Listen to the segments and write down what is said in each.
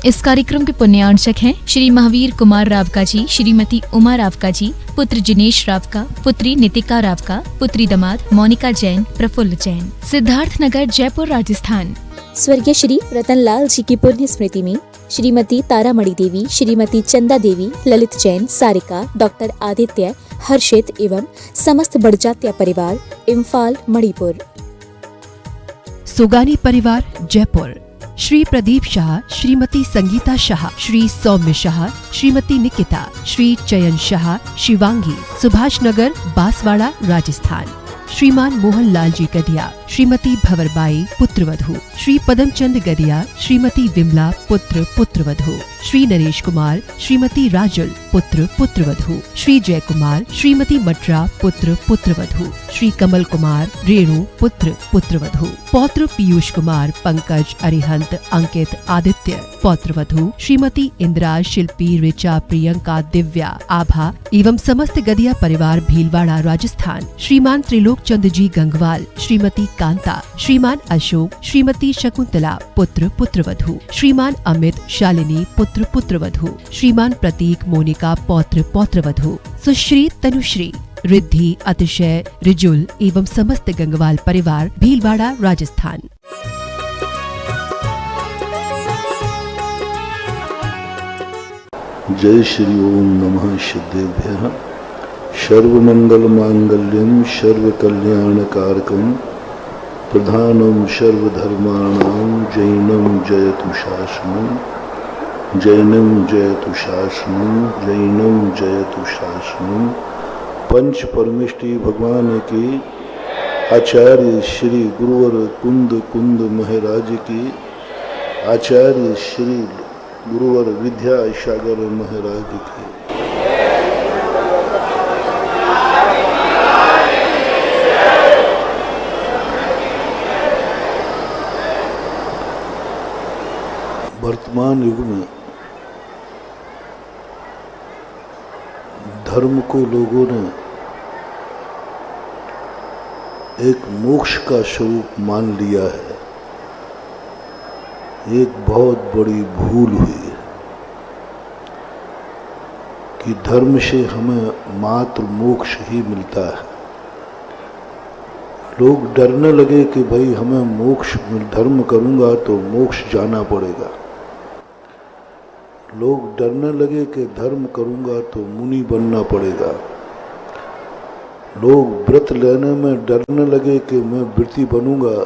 इस कार्यक्रम के पुण्यार्चक हैं श्री महावीर कुमार रावका जी, श्रीमती उमा रावका जी, पुत्र जिनेश रावका, पुत्री नितिका रावका, पुत्री दामाद मोनिका जैन, प्रफुल्ल जैन, सिद्धार्थनगर, जयपुर, राजस्थान। स्वर्गीय श्री रतनलाल जी की पुण्य स्मृति में श्रीमती तारामणि देवी, श्रीमती चंदा देवी, ललित जैन, सारिका, डॉक्टर आदित्य, हर्षित एवं समस्त बड़जात्या परिवार, इम्फाल, मणिपुर। सुगानी परिवार, जयपुर। श्री प्रदीप शाह, श्रीमती संगीता शाह, श्री सौम्य शाह, श्रीमती निकिता, श्री चयन शाह, शिवांगी, सुभाष नगर, बांसवाड़ा, राजस्थान। श्रीमान मोहन लाल जी गदिया, श्रीमती भंवरबाई, पुत्रवधू। श्री पदमचंद गदिया, श्रीमती विमला, पुत्र पुत्रवधू। श्री नरेश कुमार, श्रीमती राजुल, पुत्र पुत्रवधू। श्री जय कुमार, श्रीमती मटरा, पुत्र पुत्रवधू। श्री कमल कुमार, रेणु, पुत्र पुत्रवधू। पौत्र पीयूष कुमार, पंकज, अरिहंत, अंकित, आदित्य, पौत्रवधू। श्रीमती इंदिरा, शिल्पी, ऋचा, प्रियंका, दिव्या, आभा एवं समस्त गदिया परिवार, भीलवाड़ा, राजस्थान। श्रीमान त्रिलोक चंद जी गंगवाल, श्रीमती कांता, श्रीमान अशोक, श्रीमती शकुंतला, पुत्र पुत्रवधू। श्रीमान अमित, शालिनी, पुत्र पुत्रवधू। श्रीमान प्रतीक, मोनिका, पौत्र पौत्रवधू। सुश्री तनुश्री, रिद्धि, अतिशय, रिजुल एवं समस्त गंगवाल परिवार, भीलवाड़ा, राजस्थान। जय श्री ओम नमः सिद्धेभ्यः। सर्वमंगल मांगल्यम सर्वकल्याणकारकम प्रधानम सर्वधर्माणां जैनम जयतु शासनम, जैनम जयतु शासनम, जैनम जयतु शासनम। पंच परमेष्टि भगवान की, आचार्य श्री गुरुवर कुंद कुंद महाराज की, आचार्य श्री गुरुवर विद्या सागर महाराज की। वर्तमान युग में धर्म को लोगों ने एक मोक्ष का स्वरूप मान लिया है। एक बहुत बड़ी भूल हुई है कि धर्म से हमें मात्र मोक्ष ही मिलता है। लोग डरने लगे कि भाई हमें मोक्ष, धर्म करूंगा तो मोक्ष जाना पड़ेगा। लोग डरने लगे कि धर्म करूंगा तो मुनि बनना पड़ेगा। लोग व्रत लेने में डरने लगे कि मैं व्रती बनूंगा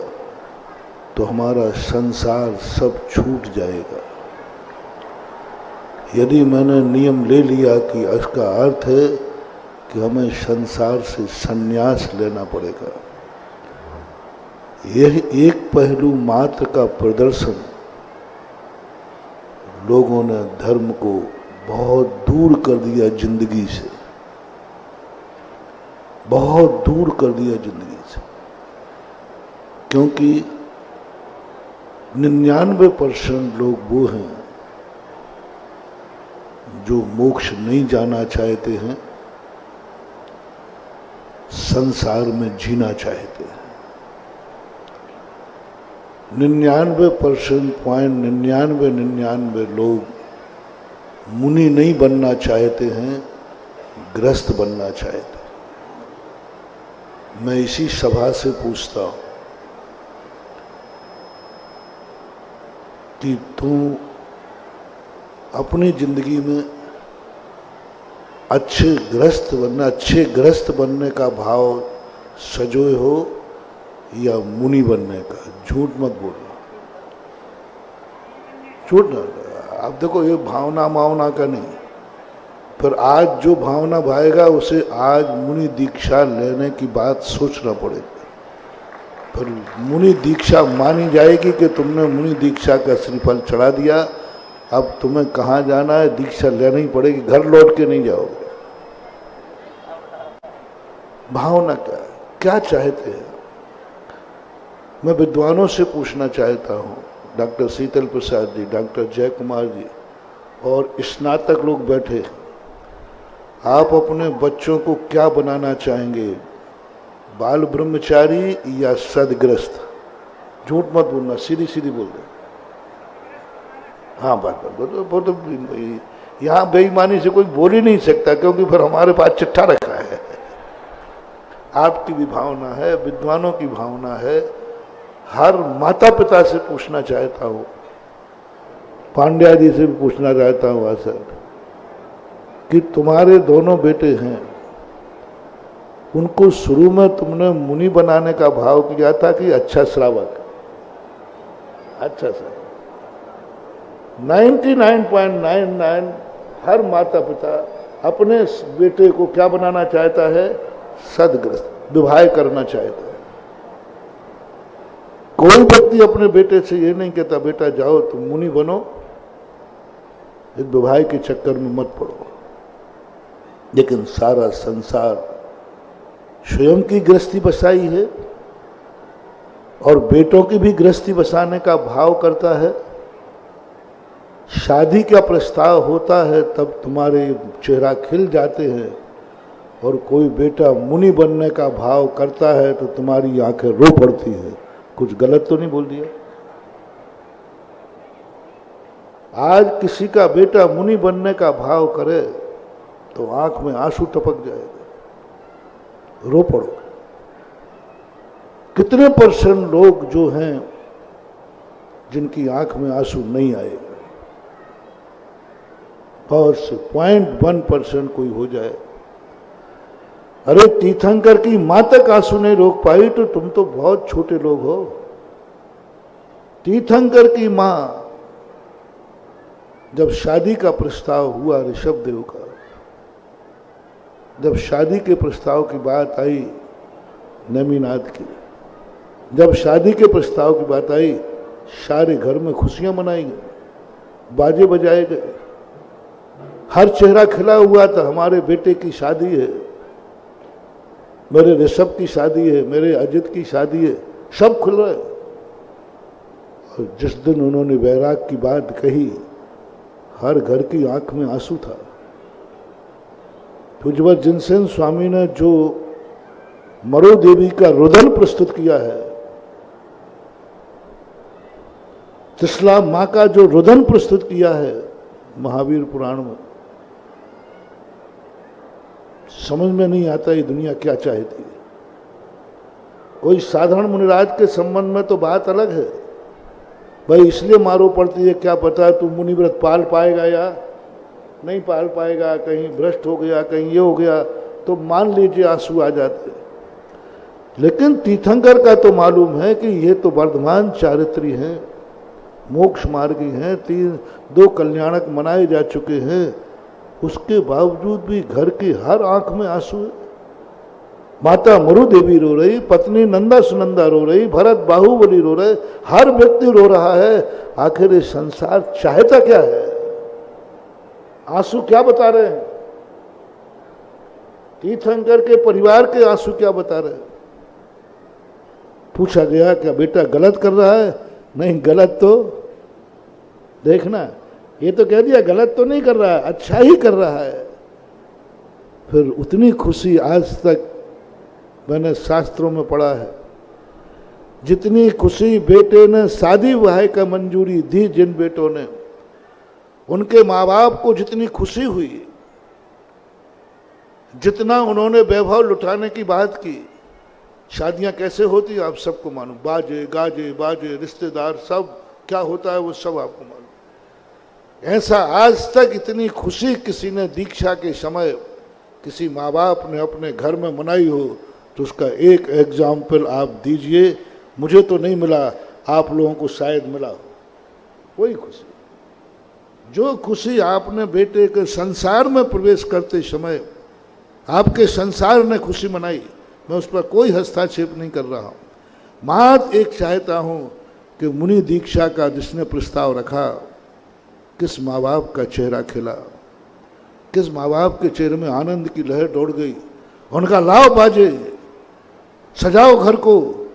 तो हमारा संसार सब छूट जाएगा। यदि मैंने नियम ले लिया कि इसका अर्थ है कि हमें संसार से संन्यास लेना पड़ेगा, यह एक पहलू मात्र का प्रदर्शन लोगों ने धर्म को बहुत दूर कर दिया जिंदगी से, बहुत दूर कर दिया जिंदगी से। क्योंकि 99% लोग वो हैं जो मोक्ष नहीं जाना चाहते हैं, संसार में जीना चाहते हैं। 99.99 लोग मुनि नहीं बनना चाहते हैं, गृहस्थ बनना चाहते हैं। मैं इसी सभा से पूछता हूं कि तुम अपनी जिंदगी में अच्छे गृहस्थ बनने का भाव सजोए हो या मुनि बनने का? झूठ मत बोलना, झूठ ना। आप देखो, ये भावना का नहीं, पर आज जो भावना भाएगा उसे आज मुनि दीक्षा लेने की बात सोचना पड़ेगा। पर मुनि दीक्षा मानी जाएगी कि तुमने मुनि दीक्षा का श्रीफल चढ़ा दिया, अब तुम्हें कहाँ जाना है, दीक्षा लेनी पड़ेगी, घर लौट के नहीं जाओगे। भावना क्या चाहते हैं? मैं विद्वानों से पूछना चाहता हूँ, डॉक्टर शीतल प्रसाद जी, डॉक्टर जय कुमार जी और स्नातक लोग बैठे, आप अपने बच्चों को क्या बनाना चाहेंगे, बाल ब्रह्मचारी या सदग्रस्त? झूठ मत बोलना, सीधी सीधी बोल दे। हाँ बात वो तो यहाँ बेईमानी से कोई बोल ही नहीं सकता, क्योंकि फिर हमारे पास चिट्ठा रखा है। आपकी भी भावना है, विद्वानों की भावना है। हर माता पिता से पूछना चाहता हूँ, पांड्या जी से भी पूछना चाहता हूँ सर, कि तुम्हारे दोनों बेटे हैं, उनको शुरू में तुमने मुनि बनाने का भाव किया था कि अच्छा श्रावक? अच्छा सर, 99.99 हर माता पिता अपने बेटे को क्या बनाना चाहता है? सदग्रस्त, विवाह करना चाहता है। कोई व्यक्ति अपने बेटे से ये नहीं कहता बेटा जाओ तुम मुनि बनो, इस विवाह के चक्कर में मत पड़ो। लेकिन सारा संसार स्वयं की गृहस्थी बसाई है और बेटों की भी गृहस्थी बसाने का भाव करता है। शादी का प्रस्ताव होता है तब तुम्हारे चेहरा खिल जाते हैं, और कोई बेटा मुनि बनने का भाव करता है तो तुम्हारी आंखें रो पड़ती है। कुछ गलत तो नहीं बोल दिया? आज किसी का बेटा मुनि बनने का भाव करे तो आंख में आंसू टपक जाएगा, रो पड़ो। कितने % लोग जो हैं जिनकी आंख में आंसू नहीं आएगा? बहुत से 0.1% कोई हो जाए। अरे तीर्थंकर की मां तक आंसू नहीं रोक पाई तो तुम तो बहुत छोटे लोग हो। तीर्थंकर की मां, जब शादी का प्रस्ताव हुआ ऋषभ देव का, जब शादी के प्रस्ताव की बात आई नेमिनाथ की, जब शादी के प्रस्ताव की बात आई, सारे घर में खुशियां मनाई गई, बाजे बजाए गए, हर चेहरा खिला हुआ था। हमारे बेटे की शादी है, मेरे ऋषभ की शादी है, मेरे अजित की शादी है, सब खुल रहे। और जिस दिन उन्होंने वैराग की बात कही, हर घर की आंख में आंसू था। पूज्यवत जिनसेन स्वामी ने जो मरो देवी का रुदन प्रस्तुत किया है, त्रिशला मां का जो रुदन प्रस्तुत किया है महावीर पुराण में, समझ में नहीं आता ये दुनिया क्या चाहती है। कोई साधारण मुनिराज के संबंध में तो बात अलग है, भाई इसलिए मारो पड़ती है, क्या पता तू मुनिव्रत पाल पाएगा या नहीं पाल पाएगा, कहीं भ्रष्ट हो गया, कहीं ये हो गया, तो मान लीजिए आंसू आ जाते। लेकिन तीर्थंकर का तो मालूम है कि ये तो वर्धमान चारित्री हैं, मोक्ष मार्गी हैं, 2 कल्याणक मनाए जा चुके हैं, उसके बावजूद भी घर की हर आंख में आंसू है। माता मरु देवी रो रही, पत्नी नंदा सुनंदा रो रही, भरत बाहुबली रो रहे, हर व्यक्ति रो रहा है। आखिर ये संसार चाहता क्या है? आंसू क्या बता रहे हैं? तीर्थंकर के परिवार के आंसू क्या बता रहे हैं? पूछा गया क्या बेटा गलत कर रहा है? नहीं, गलत तो देखना, ये तो कह दिया गलत तो नहीं कर रहा है, अच्छा ही कर रहा है। फिर उतनी खुशी आज तक मैंने शास्त्रों में पढ़ा है, जितनी खुशी बेटे ने शादी विवाह का मंजूरी दी, जिन बेटों ने, उनके माँ बाप को जितनी खुशी हुई, जितना उन्होंने वैभव लुटाने की बात की। शादियां कैसे होती आप सबको मालूम, बाजे गाजे बाजे, रिश्तेदार, सब क्या होता है वो सब आपको मालूम। ऐसा आज तक इतनी खुशी किसी ने दीक्षा के समय किसी माँ बाप ने अपने घर में मनाई हो तो उसका एक एग्जाम्पल आप दीजिए। मुझे तो नहीं मिला, आप लोगों को शायद मिला हो। वही खुशी, जो खुशी आपने बेटे के संसार में प्रवेश करते समय आपके संसार ने खुशी मनाई, मैं उस पर कोई हस्तक्षेप नहीं कर रहा हूँ। मात्र एक चाहता हूँ कि मुनि दीक्षा का जिसने प्रस्ताव रखा, किस माँ बाप का चेहरा खिला, किस माँ बाप के चेहरे में आनंद की लहर दौड़ गई। उनका लाव बाजे, सजाओ घर को,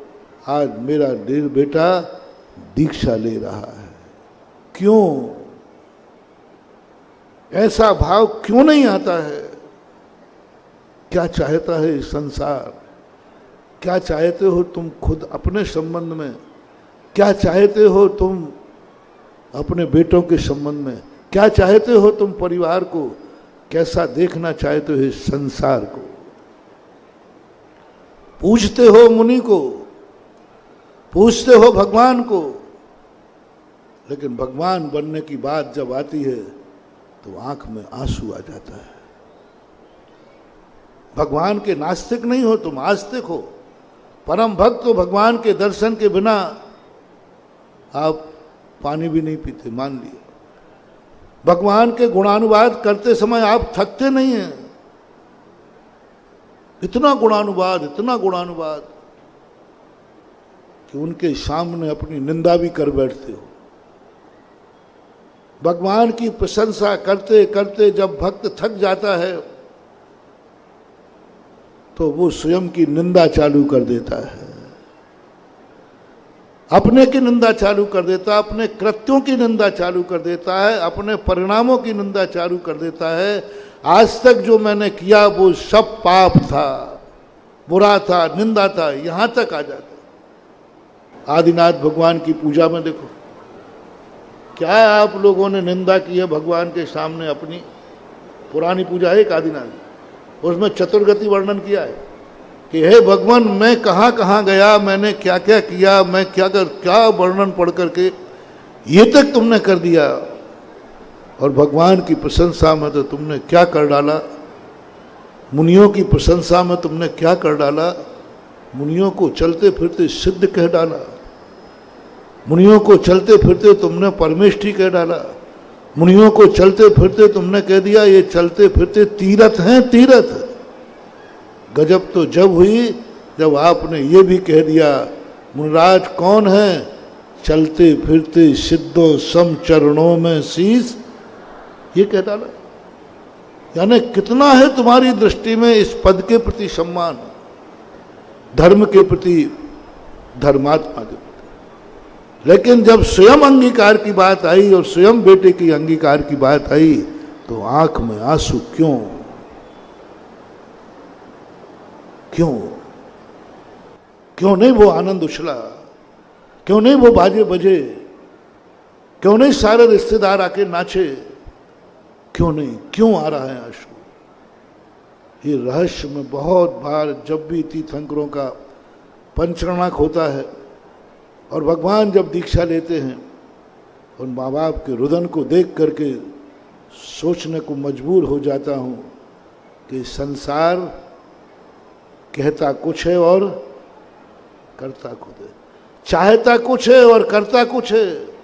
आज मेरा बेटा दीक्षा ले रहा है। क्यों? ऐसा भाव क्यों नहीं आता है? क्या चाहता है संसार? क्या चाहते हो तुम खुद अपने संबंध में? क्या चाहते हो तुम अपने बेटों के संबंध में क्या चाहते हो तुम परिवार को, कैसा देखना चाहते हो इस संसार को। पूछते हो मुनि को, पूछते हो भगवान को, लेकिन भगवान बनने की बात जब आती है तो आंख में आंसू आ जाता है। भगवान के नास्तिक नहीं हो तुम, आस्तिक हो, परम भक्त हो। भगवान के दर्शन के बिना आप पानी भी नहीं पीते, मान लिया। भगवान के गुणानुवाद करते समय आप थकते नहीं हैं। इतना गुणानुवाद कि उनके सामने अपनी निंदा भी कर बैठते हो। भगवान की प्रशंसा करते करते जब भक्त थक जाता है तो वो स्वयं की निंदा चालू कर देता है, अपने की निंदा चालू कर देता है, अपने कृत्यों की निंदा चालू कर देता है, अपने परिणामों की निंदा चालू कर देता है। आज तक जो मैंने किया वो सब पाप था, बुरा था, निंदा था, यहां तक आ जाता। आदिनाथ भगवान की पूजा में देखो क्या आप लोगों ने निंदा की है भगवान के सामने। अपनी पुरानी पूजा है एक आदिनाथ, उसमें चतुर्गति वर्णन किया है कि हे भगवान मैं कहाँ कहाँ गया, मैंने क्या क्या किया, मैं क्या वर्णन पढ़ करके ये तक तुमने कर दिया। और भगवान की प्रशंसा में तो तुमने क्या कर डाला, मुनियों की प्रशंसा में तुमने क्या कर डाला। मुनियों को चलते फिरते सिद्ध कह डाला, मुनियों को चलते फिरते तुमने परमेष्ठी कह डाला, मुनियों को चलते फिरते तुमने कह दिया ये चलते फिरते तीर्थ हैं, तीर्थ। गजब तो जब हुई जब आपने ये भी कह दिया मुनिराज कौन है, चलते फिरते सिद्धों सम चरणों में शीस, ये कह डाला। यानी कितना है तुम्हारी दृष्टि में इस पद के प्रति सम्मान, धर्म के प्रति, धर्मात्मा के प्रति। लेकिन जब स्वयं अंगीकार की बात आई और स्वयं बेटे की अंगीकार की बात आई तो आंख में आंसू क्यों, क्यों क्यों नहीं वो आनंद उछला, क्यों नहीं वो बाजे बजे, क्यों नहीं सारे रिश्तेदार आके नाचे, क्यों नहीं, क्यों आ रहा है आंसू। ये रहस्य में बहुत बार जब भी तीर्थंकरों का पंचरणाक होता है और भगवान जब दीक्षा लेते हैं उन माँ बाप के रुदन को देख करके सोचने को मजबूर हो जाता हूँ कि संसार कहता कुछ है और करता कुछ है, चाहता कुछ है और करता कुछ है।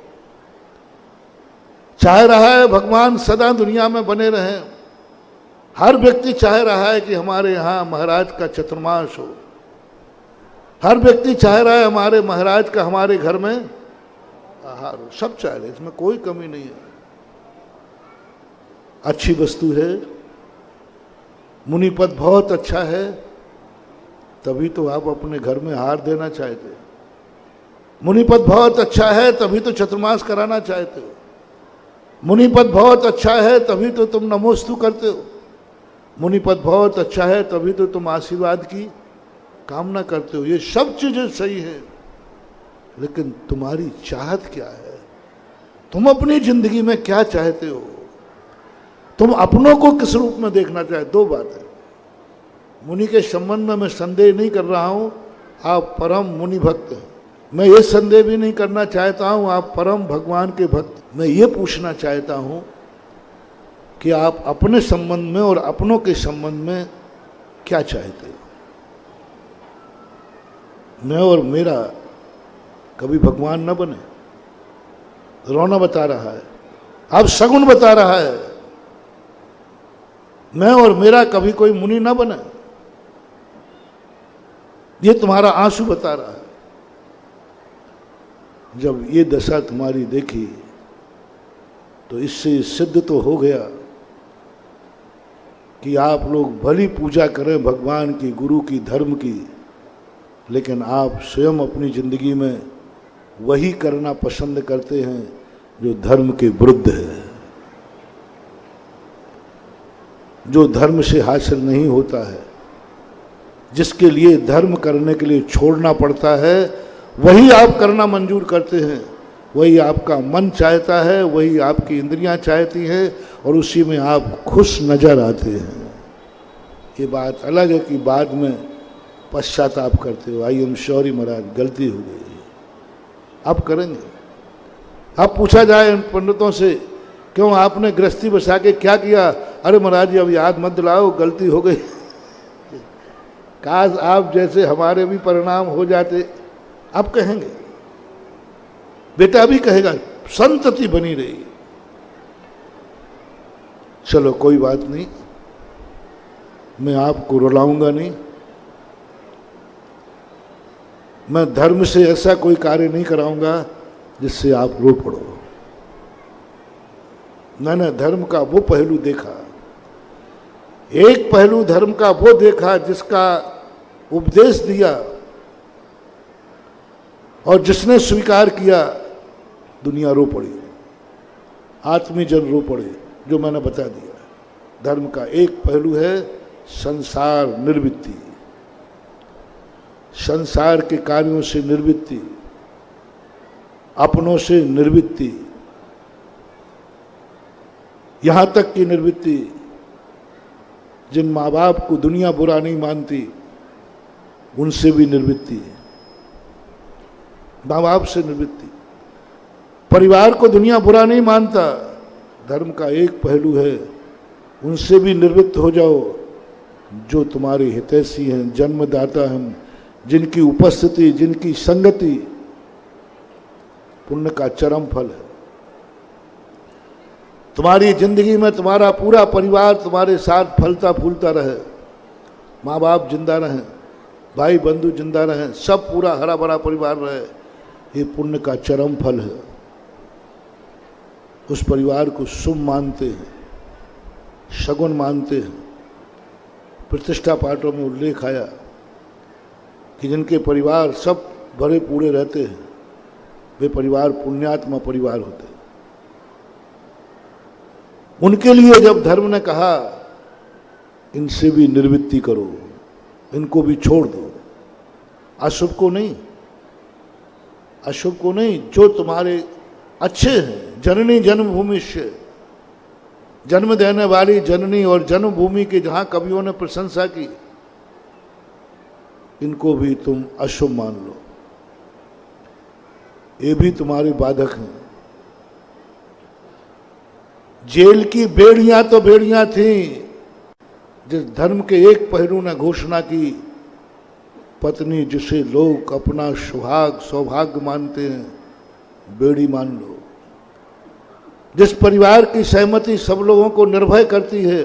चाह रहा है भगवान सदा दुनिया में बने रहें, हर व्यक्ति चाह रहा है कि हमारे यहाँ महाराज का चतुर्मास हो, हर व्यक्ति चाह रहा है हमारे महाराज का हमारे घर में आहार हो, सब चाह रहे, इसमें कोई कमी नहीं है। अच्छी वस्तु है, मुनि पद बहुत अच्छा है, तभी तो आप अपने घर में आहार देना चाहते हो। मुनि पद बहुत अच्छा है तभी तो चतुर्मास कराना चाहते हो। मुनि पद बहुत अच्छा है तभी तो तुम नमोस्तु करते हो। मुनि पद बहुत अच्छा है तभी तो तुम आशीर्वाद की कामना करते हो। ये सब चीजें सही है, लेकिन तुम्हारी चाहत क्या है, तुम अपनी जिंदगी में क्या चाहते हो, तुम अपनों को किस रूप में देखना चाहते। दो बातें। मुनि के संबंध में मैं संदेह नहीं कर रहा हूं, आप परम मुनि भक्त हैं। मैं ये संदेह भी नहीं करना चाहता हूं आप परम भगवान के भक्त। मैं ये पूछना चाहता हूं कि आप अपने संबंध में और अपनों के संबंध में क्या चाहते हो। मैं और मेरा कभी भगवान न बने, रोना बता रहा है, अब सगुन बता रहा है। मैं और मेरा कभी कोई मुनि न बने, ये तुम्हारा आंसू बता रहा है। जब ये दशा तुम्हारी देखी तो इससे सिद्ध तो हो गया कि आप लोग भली पूजा करें भगवान की, गुरु की, धर्म की, लेकिन आप स्वयं अपनी जिंदगी में वही करना पसंद करते हैं जो धर्म के विरुद्ध है, जो धर्म से हासिल नहीं होता है, जिसके लिए धर्म करने के लिए छोड़ना पड़ता है, वही आप करना मंजूर करते हैं। वही आपका मन चाहता है, वही आपकी इंद्रियां चाहती हैं और उसी में आप खुश नजर आते हैं। ये बात अलग है कि बाद में पश्चाताप करते हो, आई एम सॉरी महाराज, गलती हो गई। अब करेंगे। अब पूछा जाए इन पंडितों से, क्यों आपने गृहस्थी बसा के क्या किया? अरे महाराज जी अब याद मत दिलाओ, गलती हो गई। काश आप जैसे हमारे भी परिणाम हो जाते। अब कहेंगे, बेटा भी कहेगा, संतति बनी रही। चलो कोई बात नहीं, मैं आपको रुलाऊंगा नहीं। मैं धर्म से ऐसा कोई कार्य नहीं कराऊंगा जिससे आप रो पड़ो। मैंने धर्म का वो पहलू देखा, एक पहलू धर्म का वो देखा जिसका उपदेश दिया और जिसने स्वीकार किया, दुनिया रो पड़ी, आत्मी जन रो पड़े, जो मैंने बता दिया। धर्म का एक पहलू है संसार निर्वृत्ति, संसार के कार्यों से निर्वृत्ति, अपनों से निर्वृत्ति, यहां तक की निर्वृत्ति जिन माँ बाप को दुनिया बुरा नहीं मानती उनसे भी निर्वृत्ति है। माँ बाप से निर्वृत्ति, परिवार को दुनिया बुरा नहीं मानता, धर्म का एक पहलू है, उनसे भी निवृत्त हो जाओ जो तुम्हारे हितैषी हैं, जन्मदाता हैं, जिनकी उपस्थिति, जिनकी संगति पुण्य का चरम फल है। तुम्हारी जिंदगी में तुम्हारा पूरा परिवार तुम्हारे साथ फलता फूलता रहे, माँ बाप जिंदा रहें, भाई बंधु जिंदा रहें, सब पूरा हरा भरा परिवार रहे, ये पुण्य का चरम फल है। उस परिवार को शुभ मानते हैं, शगुन मानते हैं। प्रतिष्ठा पाठों में उल्लेख आया कि जिनके परिवार सब भरे पूरे रहते हैं वे परिवार पुण्यात्मा परिवार होते हैं। उनके लिए जब धर्म ने कहा इनसे भी निर्वृत्ति करो, इनको भी छोड़ दो, अशुभ को नहीं, अशुभ को नहीं, जो तुम्हारे अच्छे हैं, जननी जन्मभूमि से, जन्म देने वाली जननी और जन्मभूमि की जहां कवियों ने प्रशंसा की, इनको भी तुम अशुभ मान लो, ये भी तुम्हारी बाधक हैं। जेल की बेड़ियां तो बेड़ियां थीं, जिस धर्म के एक पहलू ने घोषणा की, पत्नी जिसे लोग अपना सुहाग सौभाग्य मानते हैं, बेड़ी मान लो। जिस परिवार की सहमति सब लोगों को निर्भय करती है,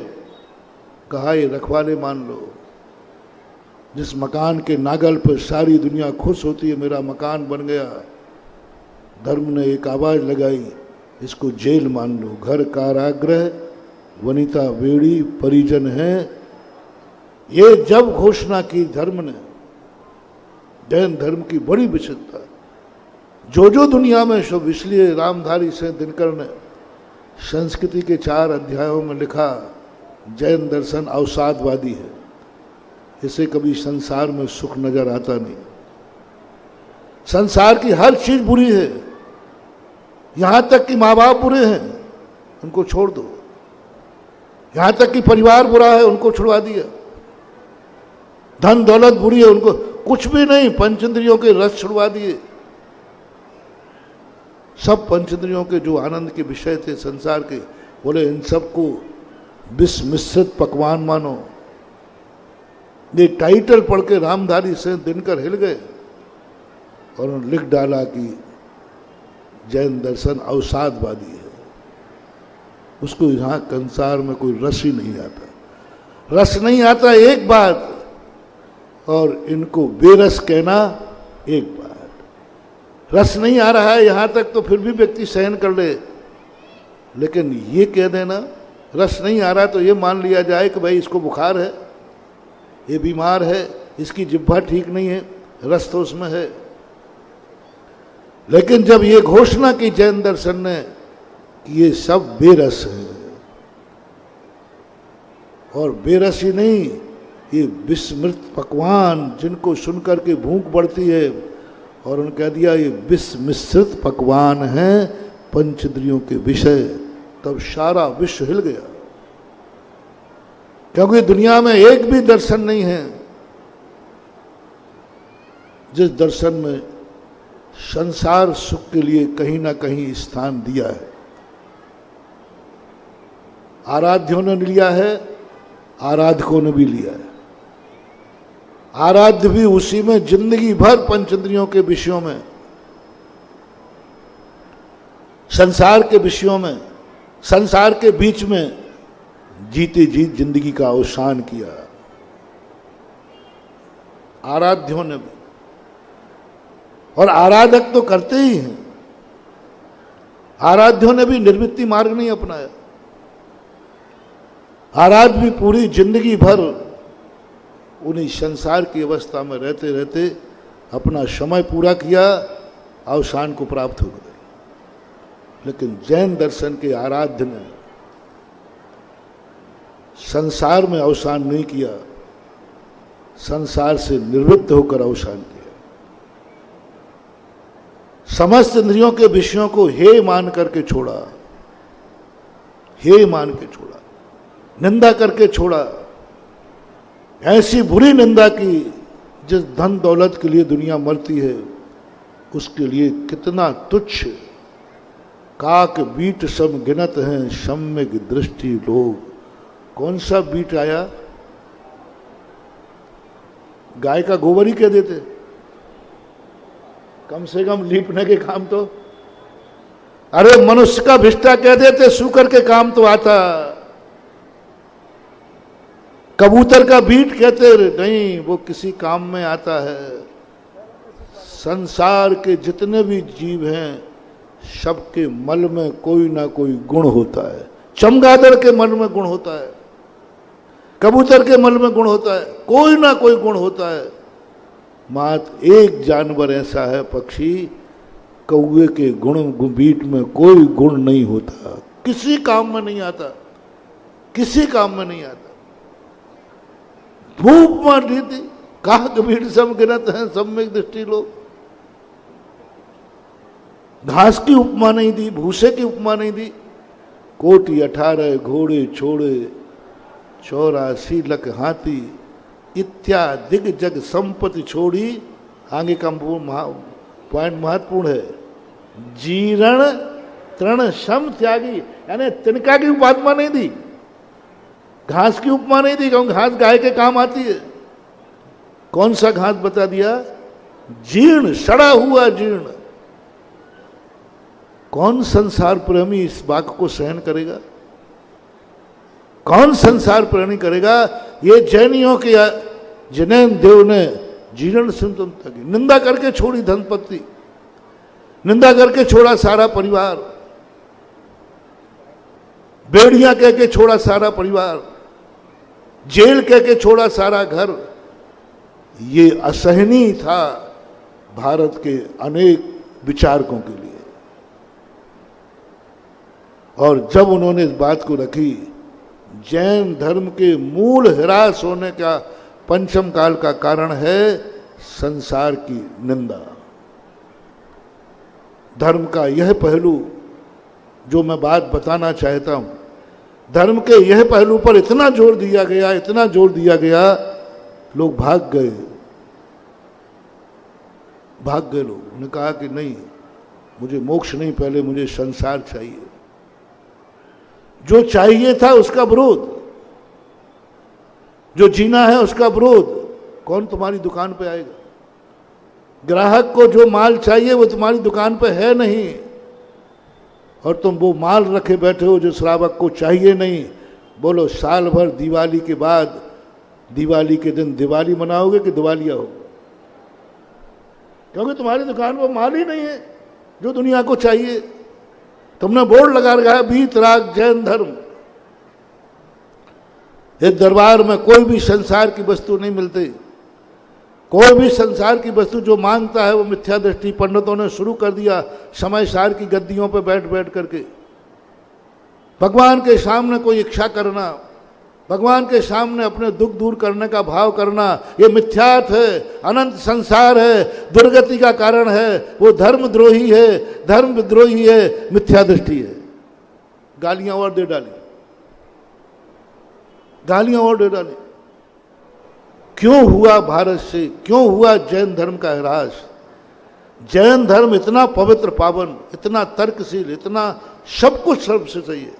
कहा ये रखवाले मान लो। जिस मकान के नागल पर सारी दुनिया खुश होती है, मेरा मकान बन गया, धर्म ने एक आवाज लगाई, इसको जेल मान लो। घर कारागृह, वनिता बेड़ी, परिजन है। ये जब घोषणा की धर्म ने, जैन धर्म की बड़ी विचित्रता, जो दुनिया में सब, इसलिए रामधारी सिंह दिनकर ने संस्कृति के 4 अध्यायों में लिखा, जैन दर्शन अवसादवादी है, इसे कभी संसार में सुख नजर आता नहीं। संसार की हर चीज बुरी है, यहां तक कि माँ बाप बुरे हैं, उनको छोड़ दो। यहां तक कि परिवार बुरा है, उनको छुड़वा दिया। धन दौलत बुरी है, उनको कुछ भी नहीं, पंचेंद्रियों के रस छुड़वा दिए। सब पंचेंद्रियों के जो आनंद के विषय थे संसार के, बोले इन सबको विष मिश्रित पकवान मानो। ये टाइटल पढ़ के रामधारी सिंह दिनकर हिल गए और उन्होंने लिख डाला कि जैन दर्शन अवसादवादी है। उसको यहाँ संसार में कोई रस ही नहीं आता, रस नहीं आता एक बात, और इनको बेरस कहना एक बात। रस नहीं आ रहा है यहाँ तक तो फिर भी व्यक्ति सहन कर ले, लेकिन ये कह देना रस नहीं आ रहा तो ये मान लिया जाए कि भाई इसको बुखार है, ये बीमार है, इसकी जिह्वा ठीक नहीं है, रस तो उसमें है। लेकिन जब ये घोषणा की जैन दर्शन ने कि ये सब बेरस है, और बेरस ही नहीं, ये विस्मृत पकवान जिनको सुनकर के भूख बढ़ती है और उन्होंने कह दिया ये विष मिश्रित पकवान हैं पंचेंद्रियों के विषय, तब सारा विश्व हिल गया। क्योंकि दुनिया में एक भी दर्शन नहीं है जिस दर्शन में संसार सुख के लिए कहीं ना कहीं स्थान दिया है। आराध्यों ने लिया है, आराधकों ने भी लिया है। आराध्य भी उसी में जिंदगी भर पंचेंद्रियों के विषयों में, संसार के विषयों में, संसार के बीच में जीते जीत जिंदगी का अवसान किया। आराध्यों ने भी, और आराधक तो करते ही हैं। आराध्यों ने भी निर्वृत्ति मार्ग नहीं अपनाया। आराध्य भी पूरी जिंदगी भर उन्हीं संसार की अवस्था में रहते रहते अपना समय पूरा किया, अवसान को प्राप्त हो गए। लेकिन जैन दर्शन के आराध्य ने संसार में अवसान नहीं किया, संसार से निवृत्त होकर अवसान किया। समस्त इंद्रियों के विषयों को हे मान करके छोड़ा, हे मान के छोड़ा, निंदा करके छोड़ा। ऐसी बुरी निंदा की जिस धन दौलत के लिए दुनिया मरती है उसके लिए कितना तुच्छ। काक बीट सम गिनत हैं सम्यक दृष्टि लोग। कौन सा बीट आया? गाय का गोबर ही कह देते, कम से कम लीपने के काम तो। अरे मनुष्य का भिष्टा कह देते, सूकर के काम तो आता। कबूतर का बीट कहते नहीं, वो किसी काम में आता है। संसार के जितने भी जीव हैं सबके मल में कोई ना कोई गुण होता है। चमगादड़ के मल में गुण होता है, कबूतर के मल में गुण होता है, कोई ना कोई गुण होता है। मात्र एक जानवर ऐसा है, पक्षी, कौवे के गुण बीट में कोई गुण नहीं होता, किसी काम में नहीं आता, किसी काम में नहीं आता। धूप मार दी थी, कहा बीट सम गिनत है सम्यक दृष्टि लोग। घास की उपमा नहीं दी, भूसे की उपमा नहीं दी। कोटि 18 घोड़े छोड़े 84 लख हाथी इत्यादि जग संपत्ति छोड़ी। आगे का पॉइंट महत्वपूर्ण है। जीर्ण तृण सम त्यागी, यानी तिनका की उपमा नहीं दी, घास की उपमा नहीं दी, क्योंकि घास गाय के काम आती है। कौन सा घास बता दिया? जीर्ण, सड़ा हुआ जीर्ण। कौन संसार प्रेमी इस वाक्य को सहन करेगा? कौन संसार प्रेमी करेगा? ये जैनियों के जैन देव ने जीर्ण सिमतमता की निंदा करके छोड़ी धनपति, निंदा करके छोड़ा सारा परिवार, बेड़ियां कह के छोड़ा सारा परिवार, जेल कह के छोड़ा सारा घर। ये असहनीय था भारत के अनेक विचारकों के लिए। और जब उन्होंने इस बात को रखी, जैन धर्म के मूल हिरास होने का पंचम काल का कारण है संसार की निंदा। धर्म का यह पहलू जो मैं बात बताना चाहता हूं, धर्म के यह पहलू पर इतना जोर दिया गया, इतना जोर दिया गया, लोग भाग गए लोग। उन्होंने कहा कि नहीं, मुझे मोक्ष नहीं, पहले मुझे संसार चाहिए। जो चाहिए था उसका विरोध, जो जीना है उसका विरोध। कौन तुम्हारी दुकान पे आएगा? ग्राहक को जो माल चाहिए वो तुम्हारी दुकान पे है नहीं, और तुम वो माल रखे बैठे हो जो श्रावक को चाहिए नहीं। बोलो, साल भर दिवाली के बाद, दिवाली के दिन दिवाली मनाओगे कि दिवालिया होगा? क्योंकि तुम्हारी दुकान पर माल ही नहीं है जो दुनिया को चाहिए। तुमने बोर्ड लगा रखा है वीतराग जैन धर्म। इस दरबार में कोई भी संसार की वस्तु नहीं मिलती। कोई भी संसार की वस्तु जो मांगता है वो मिथ्या दृष्टि पंडितों ने शुरू कर दिया, समय सार की गद्दियों पर बैठ बैठ करके भगवान के सामने कोई इच्छा करना, भगवान के सामने अपने दुख दूर करने का भाव करना, ये मिथ्यार्थ है, अनंत संसार है, दुर्गति का कारण है, वो धर्मद्रोही है, धर्म विद्रोही है, मिथ्या दृष्टि है। गालियां और दे डाली, गालियां और दे डाली। क्यों हुआ भारत से, क्यों हुआ जैन धर्म का ह्रास? जैन धर्म इतना पवित्र पावन, इतना तर्कशील, इतना सब कुछ सबसे सही है।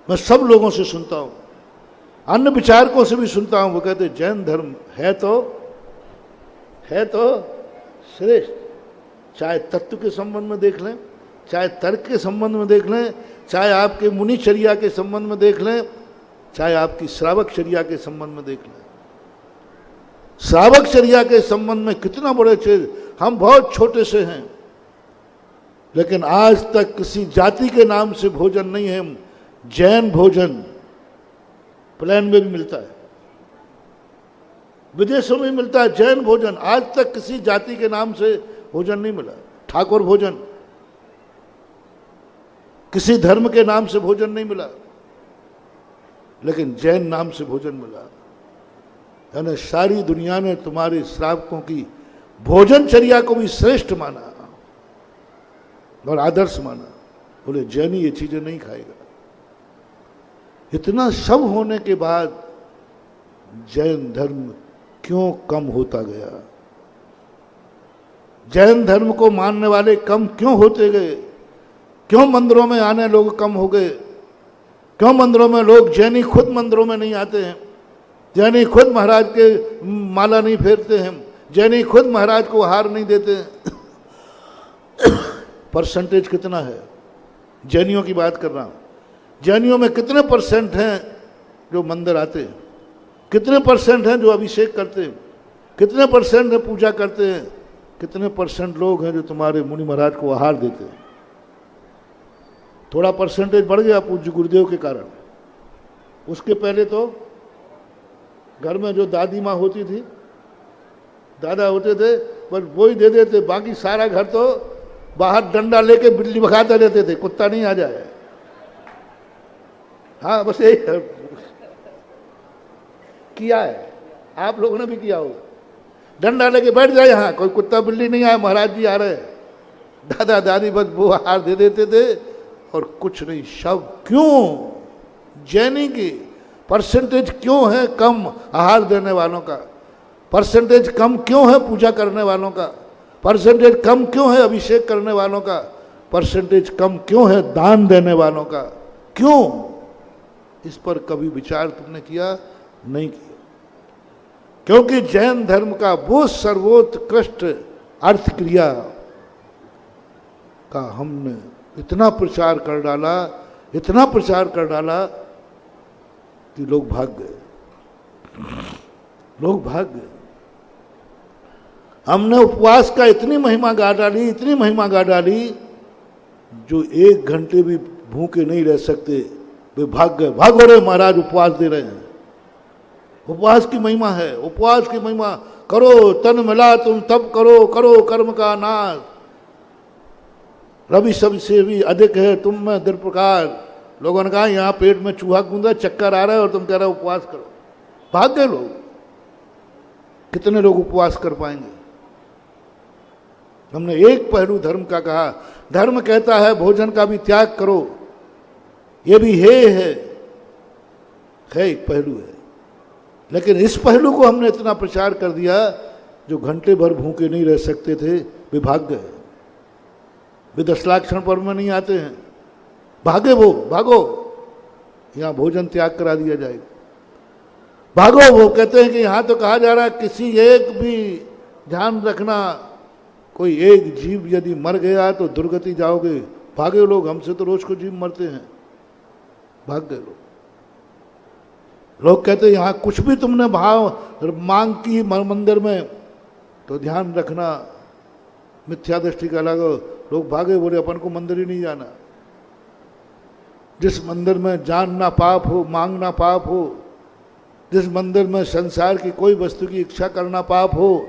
मैं सब लोगों से सुनता हूं, अन्य विचारकों से भी सुनता हूं, वो कहते जैन धर्म है तो श्रेष्ठ। चाहे तत्व के संबंध में देख लें, चाहे तर्क के संबंध में देख लें, चाहे आपके मुनिचर्या के संबंध में देख लें, चाहे आपकी श्रावकचर्या के संबंध में देख लें। श्रावकचर्या के संबंध में कितना बड़े चीज, हम बहुत छोटे से हैं, लेकिन आज तक किसी जाति के नाम से भोजन नहीं है। जैन भोजन प्लेन में भी मिलता है, विदेशों में मिलता है जैन भोजन। आज तक किसी जाति के नाम से भोजन नहीं मिला। ठाकुर भोजन, किसी धर्म के नाम से भोजन नहीं मिला, लेकिन जैन नाम से भोजन मिला। यानी सारी दुनिया ने तुम्हारे श्रावकों की भोजनचर्या को भी श्रेष्ठ माना और आदर्श माना। बोले जैनी ये चीजें नहीं खाएगा। इतना सब होने के बाद जैन धर्म क्यों कम होता गया? जैन धर्म को मानने वाले कम क्यों होते गए? क्यों मंदिरों में आने लोग कम हो गए? क्यों मंदिरों में लोग, जैनी खुद मंदिरों में नहीं आते हैं, जैनी खुद महाराज के माला नहीं फेरते हैं, जैनी खुद महाराज को हार नहीं देते हैं। परसेंटेज कितना है? जैनियों की बात कर रहा हूं। जैनियों में कितने परसेंट हैं जो मंदिर आते हैं? कितने परसेंट हैं जो अभिषेक करते हैं? कितने परसेंट है पूजा करते हैं? कितने परसेंट लोग हैं जो तुम्हारे मुनि महाराज को आहार देते हैं? थोड़ा परसेंटेज बढ़ गया पूज्य गुरुदेव के कारण। उसके पहले तो घर में जो दादी माँ होती थी, दादा होते थे, बस वो ही दे देते, बाकी सारा घर तो बाहर डंडा लेके बिल्ली भगाते रहते थे, कुत्ता नहीं आ जाए। हाँ, बस यही किया है, आप लोगों ने भी किया होगा। डंडा लेके बैठ जाए, यहाँ कोई कुत्ता बिल्ली नहीं आया, महाराज जी आ रहे हैं। दादा दादी बस वो आहार दे देते थे और कुछ नहीं। सब क्यों? जैनी की परसेंटेज क्यों है कम आहार देने वालों का? परसेंटेज कम क्यों है पूजा करने वालों का? परसेंटेज कम क्यों है अभिषेक करने वालों का? परसेंटेज कम क्यों है दान देने वालों का? क्यों? इस पर कभी विचार तुमने किया? नहीं किया। क्योंकि जैन धर्म का वो सर्वोत्कृष्ट अर्थ क्रिया का हमने इतना प्रचार कर डाला, इतना प्रचार कर डाला कि लोग भाग गए, लोग भाग गए। हमने उपवास का इतनी महिमा गा डाली, इतनी महिमा गा डाली, जो 1 घंटे भी भूखे नहीं रह सकते वे भाग गए। भागो रे महाराज, उपवास दे रहे हैं। उपवास की महिमा है, उपवास की महिमा। करो तन मिला तुम तब करो, करो कर्म का नाश। रवि सबसे भी अधिक है तुम में दृढ़ प्रकार। लोगों ने कहा यहाँ पेट में चूहा कूदा, चक्कर आ रहा है और तुम कह रहे हो उपवास करो। भाग गए लोग। कितने लोग उपवास कर पाएंगे? हमने एक पहलू धर्म का कहा। धर्म कहता है भोजन का भी त्याग करो, ये भी है एक पहलू है। लेकिन इस पहलू को हमने इतना प्रचार कर दिया, जो घंटे भर भूखे नहीं रह सकते थे वे भाग गए। वे 10 लाख क्षण पर्व में नहीं आते हैं, भागे वो। भागो, यहाँ भोजन त्याग करा दिया जाएगा। भागो, वो कहते हैं कि यहाँ तो कहा जा रहा है किसी एक भी, ध्यान रखना, कोई एक जीव यदि मर गया तो दुर्गति जाओगे। भागे लोग, हमसे तो रोज को जीव मरते हैं। भाग गए लोग। लोग कहते हैं यहाँ कुछ भी तुमने भाव मांग की मंदिर में तो ध्यान रखना मिथ्या दृष्टि का लगो। लोग भागे, बोले अपन को मंदिर ही नहीं जाना। जिस मंदिर में जानना पाप हो, मांगना पाप हो, जिस मंदिर में संसार की कोई वस्तु की इच्छा करना पाप हो,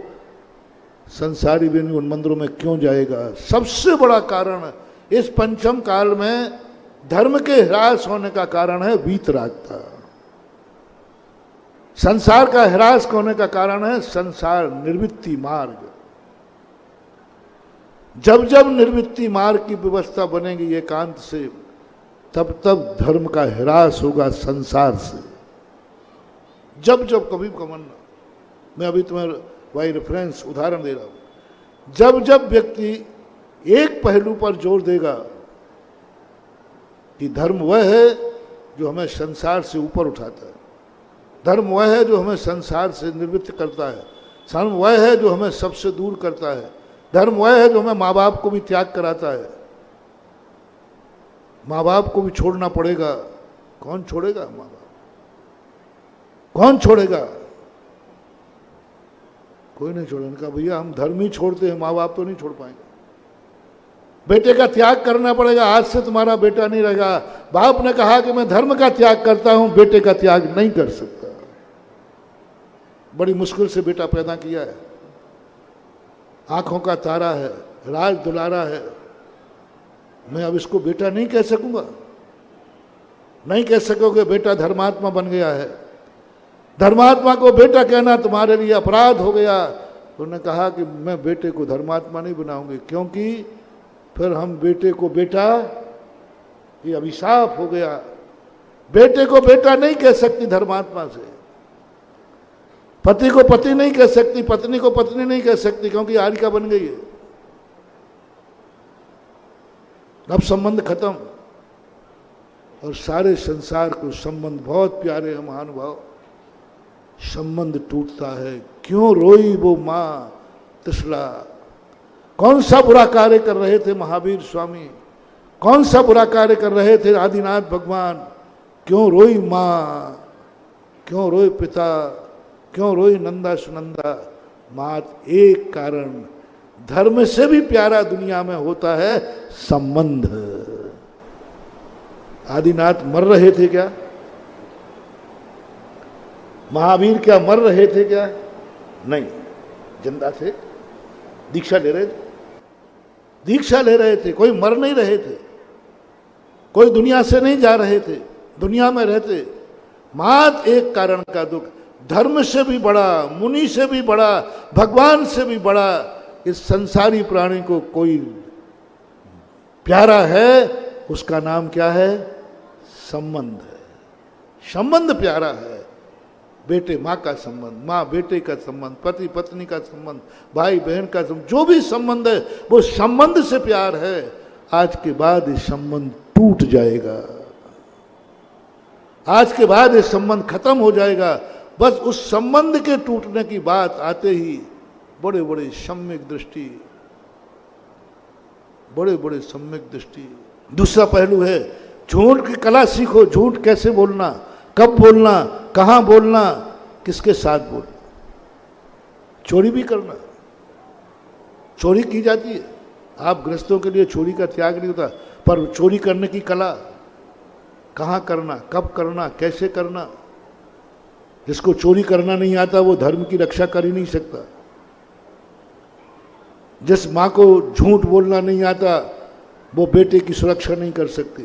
संसारी भी उन मंदिरों में क्यों जाएगा? सबसे बड़ा कारण इस पंचम काल में धर्म के ह्रास होने का कारण है वीतरागता। संसार का ह्रास होने का कारण है संसार निर्वृत्ति मार्ग। जब जब निर्वृत्ति मार्ग की व्यवस्था बनेगी एकांत से, तब तब धर्म का ह्रास होगा संसार से। जब जब कभी कमन, मैं अभी तुम्हें बाई रेफरेंस उदाहरण दे रहा हूं, जब जब व्यक्ति एक पहलू पर जोर देगा कि धर्म वह है जो हमें संसार से ऊपर उठाता है, धर्म वह है जो हमें संसार से निवृत्त करता है, धर्म वह है जो हमें सबसे दूर करता है, धर्म वह है जो हमें माँ बाप को भी त्याग कराता है। माँ बाप को भी छोड़ना पड़ेगा। कौन छोड़ेगा माँ बाप? कौन छोड़ेगा? कोई नहीं छोड़ेगा। कहा भैया हम धर्म ही छोड़ते हैं, माँ बाप तो नहीं छोड़ पाएंगे। बेटे का त्याग करना पड़ेगा, आज से तुम्हारा बेटा नहीं रहेगा। बाप ने कहा कि मैं धर्म का त्याग करता हूं, बेटे का त्याग नहीं कर सकता। बड़ी मुश्किल से बेटा पैदा किया है, आंखों का तारा है, राज दुलारा है, मैं अब इसको बेटा नहीं कह सकूंगा। नहीं कह सकोगे, बेटा धर्मात्मा बन गया है। धर्मात्मा को बेटा कहना तुम्हारे लिए अपराध हो गया। उन्होंने कहा कि मैं बेटे को धर्मात्मा नहीं बनाऊंगी, क्योंकि फिर हम बेटे को बेटा, ये अभिशाप हो गया। बेटे को बेटा नहीं कह सकती धर्मात्मा से, पति को पति नहीं कह सकती, पत्नी को पत्नी नहीं कह सकती, क्योंकि आरिका बन गई है। अब संबंध खत्म। और सारे संसार को संबंध बहुत प्यारे हैं महानुभाव। संबंध टूटता है, क्यों रोई वो माँ त्रिशला। कौन सा बुरा कार्य कर रहे थे महावीर स्वामी, कौन सा बुरा कार्य कर रहे थे आदिनाथ भगवान। क्यों रोई माँ, क्यों रोए पिता, क्यों रोई नंदा सुनंदा। मात्र एक कारण, धर्म से भी प्यारा दुनिया में होता है संबंध। आदिनाथ मर रहे थे क्या? महावीर क्या मर रहे थे क्या? नहीं, जिंदा थे, दीक्षा ले रहे थे, दीक्षा ले रहे थे। कोई मर नहीं रहे थे, कोई दुनिया से नहीं जा रहे थे, दुनिया में रहते। मात्र एक कारण का दुख, धर्म से भी बड़ा, मुनि से भी बड़ा, भगवान से भी बड़ा इस संसारी प्राणी को कोई प्यारा है, उसका नाम क्या है? संबंध है। संबंध प्यारा है। बेटे माँ का संबंध, माँ बेटे का संबंध, पति पत्नी का संबंध, भाई बहन का संबंध, जो भी संबंध है वो संबंध से प्यार है। आज के बाद ये संबंध टूट जाएगा, आज के बाद ये संबंध खत्म हो जाएगा। बस उस संबंध के टूटने की बात आते ही बड़े बड़े सम्यक दृष्टि, बड़े बड़े सम्यक दृष्टि। दूसरा पहलू है, झूठ की कला सीखो। झूठ कैसे बोलना, कब बोलना, कहाँ बोलना, किसके साथ बोलना। चोरी भी करना, चोरी की जाती है। आप गृहस्थों के लिए चोरी का त्याग नहीं होता, पर चोरी करने की कला, कहाँ करना, कब करना, कैसे करना। जिसको चोरी करना नहीं आता वो धर्म की रक्षा कर ही नहीं सकता। जिस माँ को झूठ बोलना नहीं आता वो बेटे की सुरक्षा नहीं कर सकती।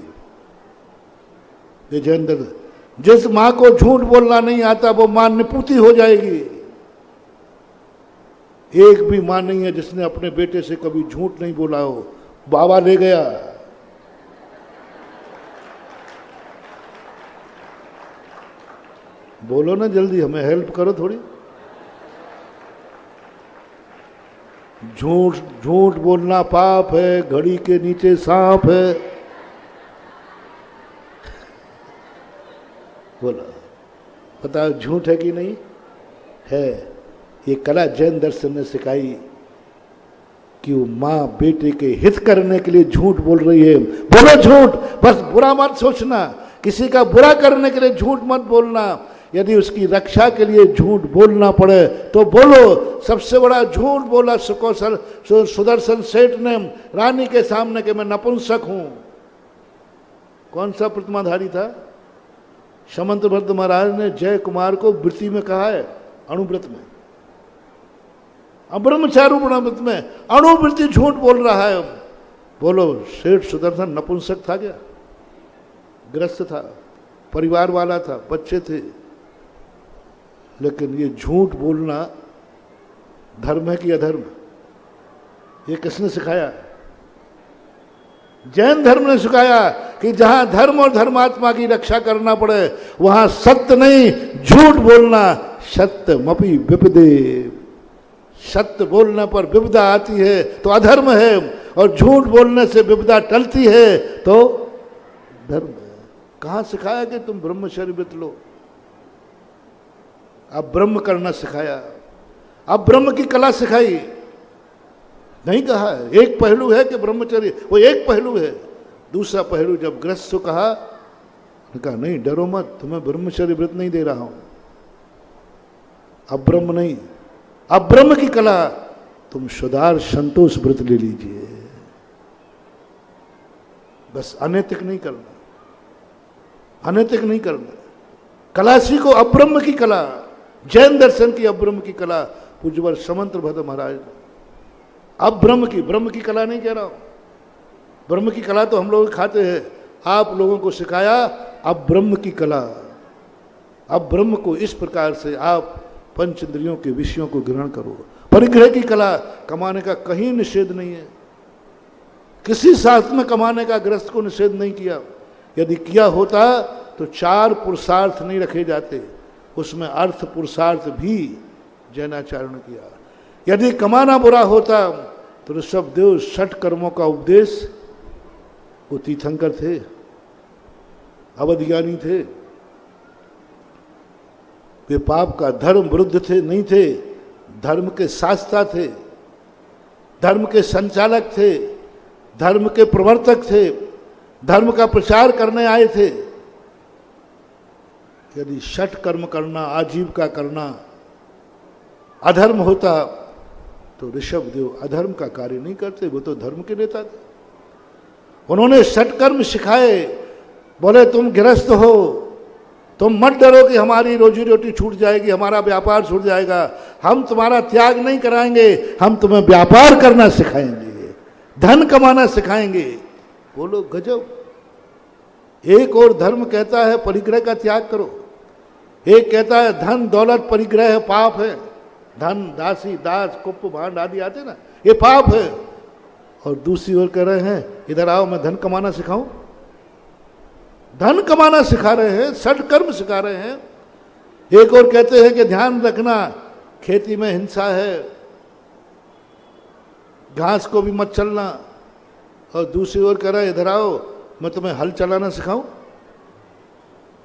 ये जैन धर्म। जिस माँ को झूठ बोलना नहीं आता वो माँ निपुती हो जाएगी। एक भी माँ नहीं है जिसने अपने बेटे से कभी झूठ नहीं बोला हो। बाबा ले गया, बोलो ना जल्दी, हमें हेल्प करो थोड़ी। झूठ झूठ बोलना पाप है, घड़ी के नीचे सांप है। बोला, बताओ झूठ है कि नहीं है? ये कला जैन दर्शन ने सिखाई कि वो माँ बेटे के हित करने के लिए झूठ बोल रही है। बोलो झूठ, बस बुरा मत सोचना, किसी का बुरा करने के लिए झूठ मत बोलना। यदि उसकी रक्षा के लिए झूठ बोलना पड़े तो बोलो। सबसे बड़ा झूठ बोला सुदर्शन सेठ ने रानी के सामने कि मैं नपुंसक हूं। कौन सा प्रतिमाधारी था? समंत भद्र महाराज ने जय कुमार को वृत्ति में कहा है, अणुव्रत में, अब्रह्मचारू व्रत में अणुवृत्ति झूठ बोल रहा है। बोलो, सेठ सुदर्शन नपुंसक था क्या? ग्रस्त था, परिवार वाला था, बच्चे थे, लेकिन ये झूठ बोलना धर्म है कि अधर्म? ये किसने सिखाया? जैन धर्म ने सिखाया कि जहां धर्म और धर्मात्मा की रक्षा करना पड़े वहां सत्य नहीं, झूठ बोलना। सत्यमपि विपदे, सत्य बोलने पर विपदा आती है तो अधर्म है, और झूठ बोलने से विपदा टलती है तो धर्म है। कहां सिखाया कि तुम ब्रह्मचर्य व्रत लो? अब ब्रह्म करना सिखाया, अब ब्रह्म की कला सिखाई, नहीं कहा है। एक पहलू है कि ब्रह्मचर्य, वो एक पहलू है। दूसरा पहलू जब गृहस्थ को कहा नहीं डरो मत, तुम्हें ब्रह्मचर्य व्रत नहीं दे रहा हूं, अब ब्रह्म नहीं, अब ब्रह्म की कला, तुम सुधार संतोष व्रत ले लीजिए। बस अनैतिक नहीं करना, अनैतिक नहीं करना। कला सीखो, अब्रह्म की कला, जैन दर्शन की अब्रह्म की कला। पूज्यवर समंत्र भद्र महाराज, अब ब्रह्म की कला नहीं कह रहा हूं, ब्रह्म की कला तो हम लोग खाते हैं, आप लोगों को सिखाया अब ब्रह्म की कला। अब ब्रह्म को इस प्रकार से आप पंच इंद्रियों के विषयों को ग्रहण करो। परिग्रह की कला, कमाने का कहीं निषेध नहीं है, किसी शास्त्र में कमाने का गृहस्थ को निषेध नहीं किया। यदि किया होता तो 4 पुरुषार्थ नहीं रखे जाते, उसमें अर्थ पुरुषार्थ भी जैनाचार्य ने किया। यदि कमाना बुरा होता तो ऋषभदेव 6 कर्मों का उपदेश, वो तीर्थंकर थे, अवधिज्ञानी थे, वे पाप का धर्म विरुद्ध थे नहीं थे, धर्म के शास्त्रा थे, धर्म के संचालक थे, धर्म के प्रवर्तक थे, धर्म का प्रचार करने आए थे। यदि 6 कर्म करना, आजीविका करना अधर्म होता तो ऋषभदेव अधर्म का कार्य नहीं करते, वो तो धर्म के नेता थे। उन्होंने 6 कर्म सिखाए, बोले तुम गृहस्थ हो, तुम मत डरो कि हमारी रोजी रोटी छूट जाएगी, हमारा व्यापार छूट जाएगा, हम तुम्हारा त्याग नहीं कराएंगे, हम तुम्हें व्यापार करना सिखाएंगे, धन कमाना सिखाएंगे। बोलो गजब। एक और धर्म कहता है परिग्रह का त्याग करो, एक कहता है धन दौलत परिग्रह है, पाप है, धन दासी दास कुप भांड आदि आते ना, ये पाप है। और दूसरी ओर कह रहे हैं इधर आओ मैं धन कमाना सिखाऊं, धन कमाना सिखा रहे हैं, 6 कर्म सिखा रहे हैं। एक और कहते हैं कि ध्यान रखना खेती में हिंसा है, घास को भी मत चलना, और दूसरी ओर कह रहा है इधर आओ मैं तुम्हें हल चलाना सिखाऊं,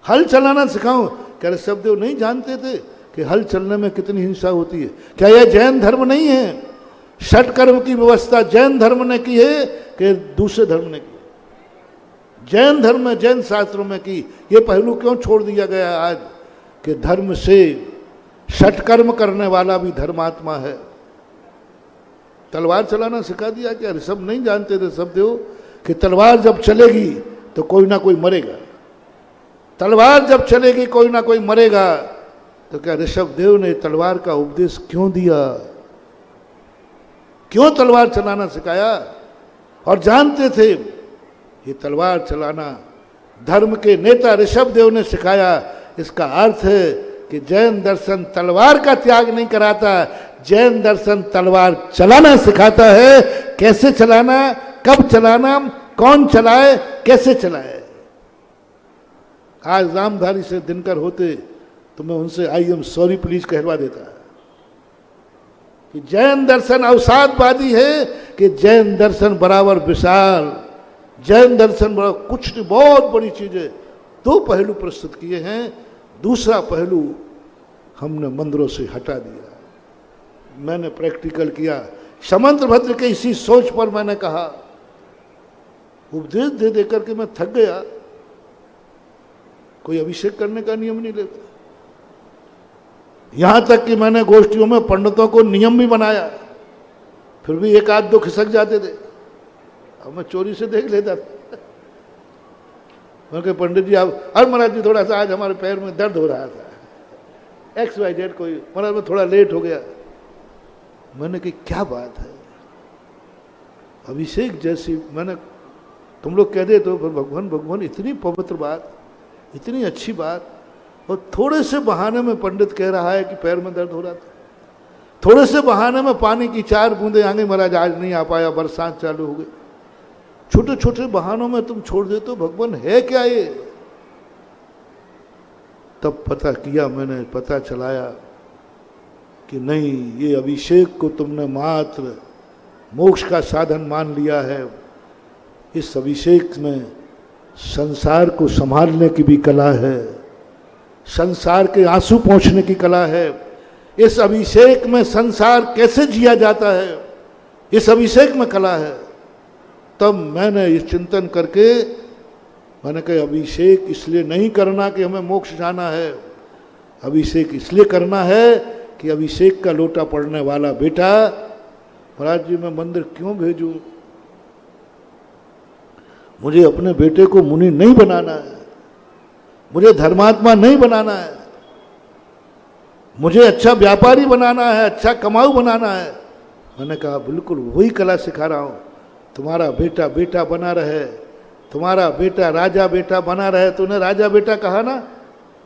हल चलाना सिखाऊं। कह रहे ऋषभदेव नहीं जानते थे कि हल चलने में कितनी हिंसा होती है? क्या यह जैन धर्म नहीं है? 6 कर्म की व्यवस्था जैन धर्म ने की है कि दूसरे धर्म ने की? जैन धर्म में, जैन शास्त्रों में की। ये पहलू क्यों छोड़ दिया गया आज कि धर्म से 6 कर्म करने वाला भी धर्मात्मा है? तलवार चलाना सिखा दिया क्या? ऋषभ नहीं जानते थे ऋषभदेव कि तलवार जब चलेगी तो कोई ना कोई मरेगा, तलवार जब चलेगी कोई ना कोई मरेगा। तो क्या ऋषभदेव ने तलवार का उपदेश क्यों दिया? क्यों तलवार चलाना सिखाया? और जानते थे ये तलवार चलाना धर्म के नेता ऋषभदेव ने सिखाया। इसका अर्थ है कि जैन दर्शन तलवार का त्याग नहीं कराता, जैन दर्शन तलवार चलाना सिखाता है। कैसे चलाना, कब चलाना, कौन चलाए, कैसे चलाए। आज रामधारी से दिनकर होते तो मैं उनसे आई एम सॉरी प्लीज कहलवा देता कि जैन दर्शन अवसादवादी है कि जैन दर्शन बराबर विशाल, जैन दर्शन बराबर कुछ नहीं, बहुत बड़ी चीजें। 2 पहलू प्रस्तुत किए हैं, दूसरा पहलू हमने मंदिरों से हटा दिया। मैंने प्रैक्टिकल किया, समंत्र भद्र के इसी सोच पर मैंने कहा, उपदेश दे देकर के मैं थक गया। कोई अभिषेक करने का नियम नहीं लेता, यहां तक कि मैंने गोष्ठियों में पंडितों को नियम भी बनाया, फिर भी 1 आध 2 खिसक जाते थे। अब मैं चोरी से देख लेता था। मैं कहा पंडित जी आप, अरे महाराज जी थोड़ा सा आज हमारे पैर में दर्द हो रहा था, XYZ कोई, महाराज मैं थोड़ा लेट हो गया। मैंने कहा क्या बात है, अभिषेक जैसी, मैंने तुम लोग कह दे तो भगवान भगवान इतनी पवित्र बात, इतनी अच्छी बात, और थोड़े से बहाने में पंडित कह रहा है कि पैर में दर्द हो रहा था, थोड़े से बहाने में पानी की 4 बूंदे आ गई, महाराज आज नहीं आ पाया, बरसात चालू हो गई। छोटे छोटे बहानों में तुम छोड़ देते हो, भगवान है क्या ये? तब पता किया मैंने, पता चलाया कि नहीं, ये अभिषेक को तुमने मात्र मोक्ष का साधन मान लिया है। इस अभिषेक में संसार को संभालने की भी कला है, संसार के आंसू पोंछने की कला है। इस अभिषेक में संसार कैसे जिया जाता है, इस अभिषेक में कला है। तब मैंने इस चिंतन करके मैंने कहा अभिषेक इसलिए नहीं करना कि हमें मोक्ष जाना है, अभिषेक इसलिए करना है कि अभिषेक का लोटा पड़ने वाला बेटा, महाराज जी मैं मंदिर क्यों भेजूं? मुझे अपने बेटे को मुनि नहीं बनाना है, मुझे धर्मात्मा नहीं बनाना है, मुझे अच्छा व्यापारी बनाना है, अच्छा कमाऊ बनाना है। मैंने कहा बिल्कुल वही कला सिखा रहा हूँ, तुम्हारा बेटा बेटा बना रहे, तुम्हारा बेटा राजा बेटा बना रहे। तूने राजा बेटा कहा ना?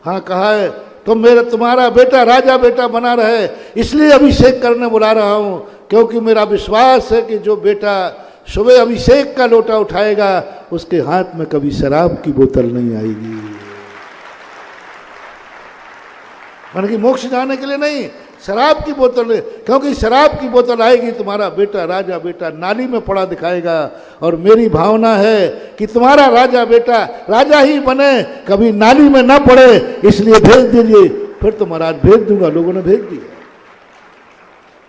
हाँ कहा है। तो तुम्हारा बेटा राजा बेटा बना रहे, इसलिए अभिषेक करने बुला रहा हूँ, क्योंकि मेरा विश्वास है कि जो बेटा सुबह अभिषेक का लोटा उठाएगा उसके हाथ में कभी शराब की बोतल नहीं आएगी। मैंने कि मोक्ष जाने के लिए नहीं, शराब की बोतल है, क्योंकि शराब की बोतल आएगी तुम्हारा बेटा राजा बेटा नाली में पड़ा दिखाएगा। और मेरी भावना है कि तुम्हारा राजा बेटा राजा ही बने, कभी नाली में ना पड़े, इसलिए भेज दीजिए। फिर तो महाराज भेज दूंगा, लोगों ने भेज दिया।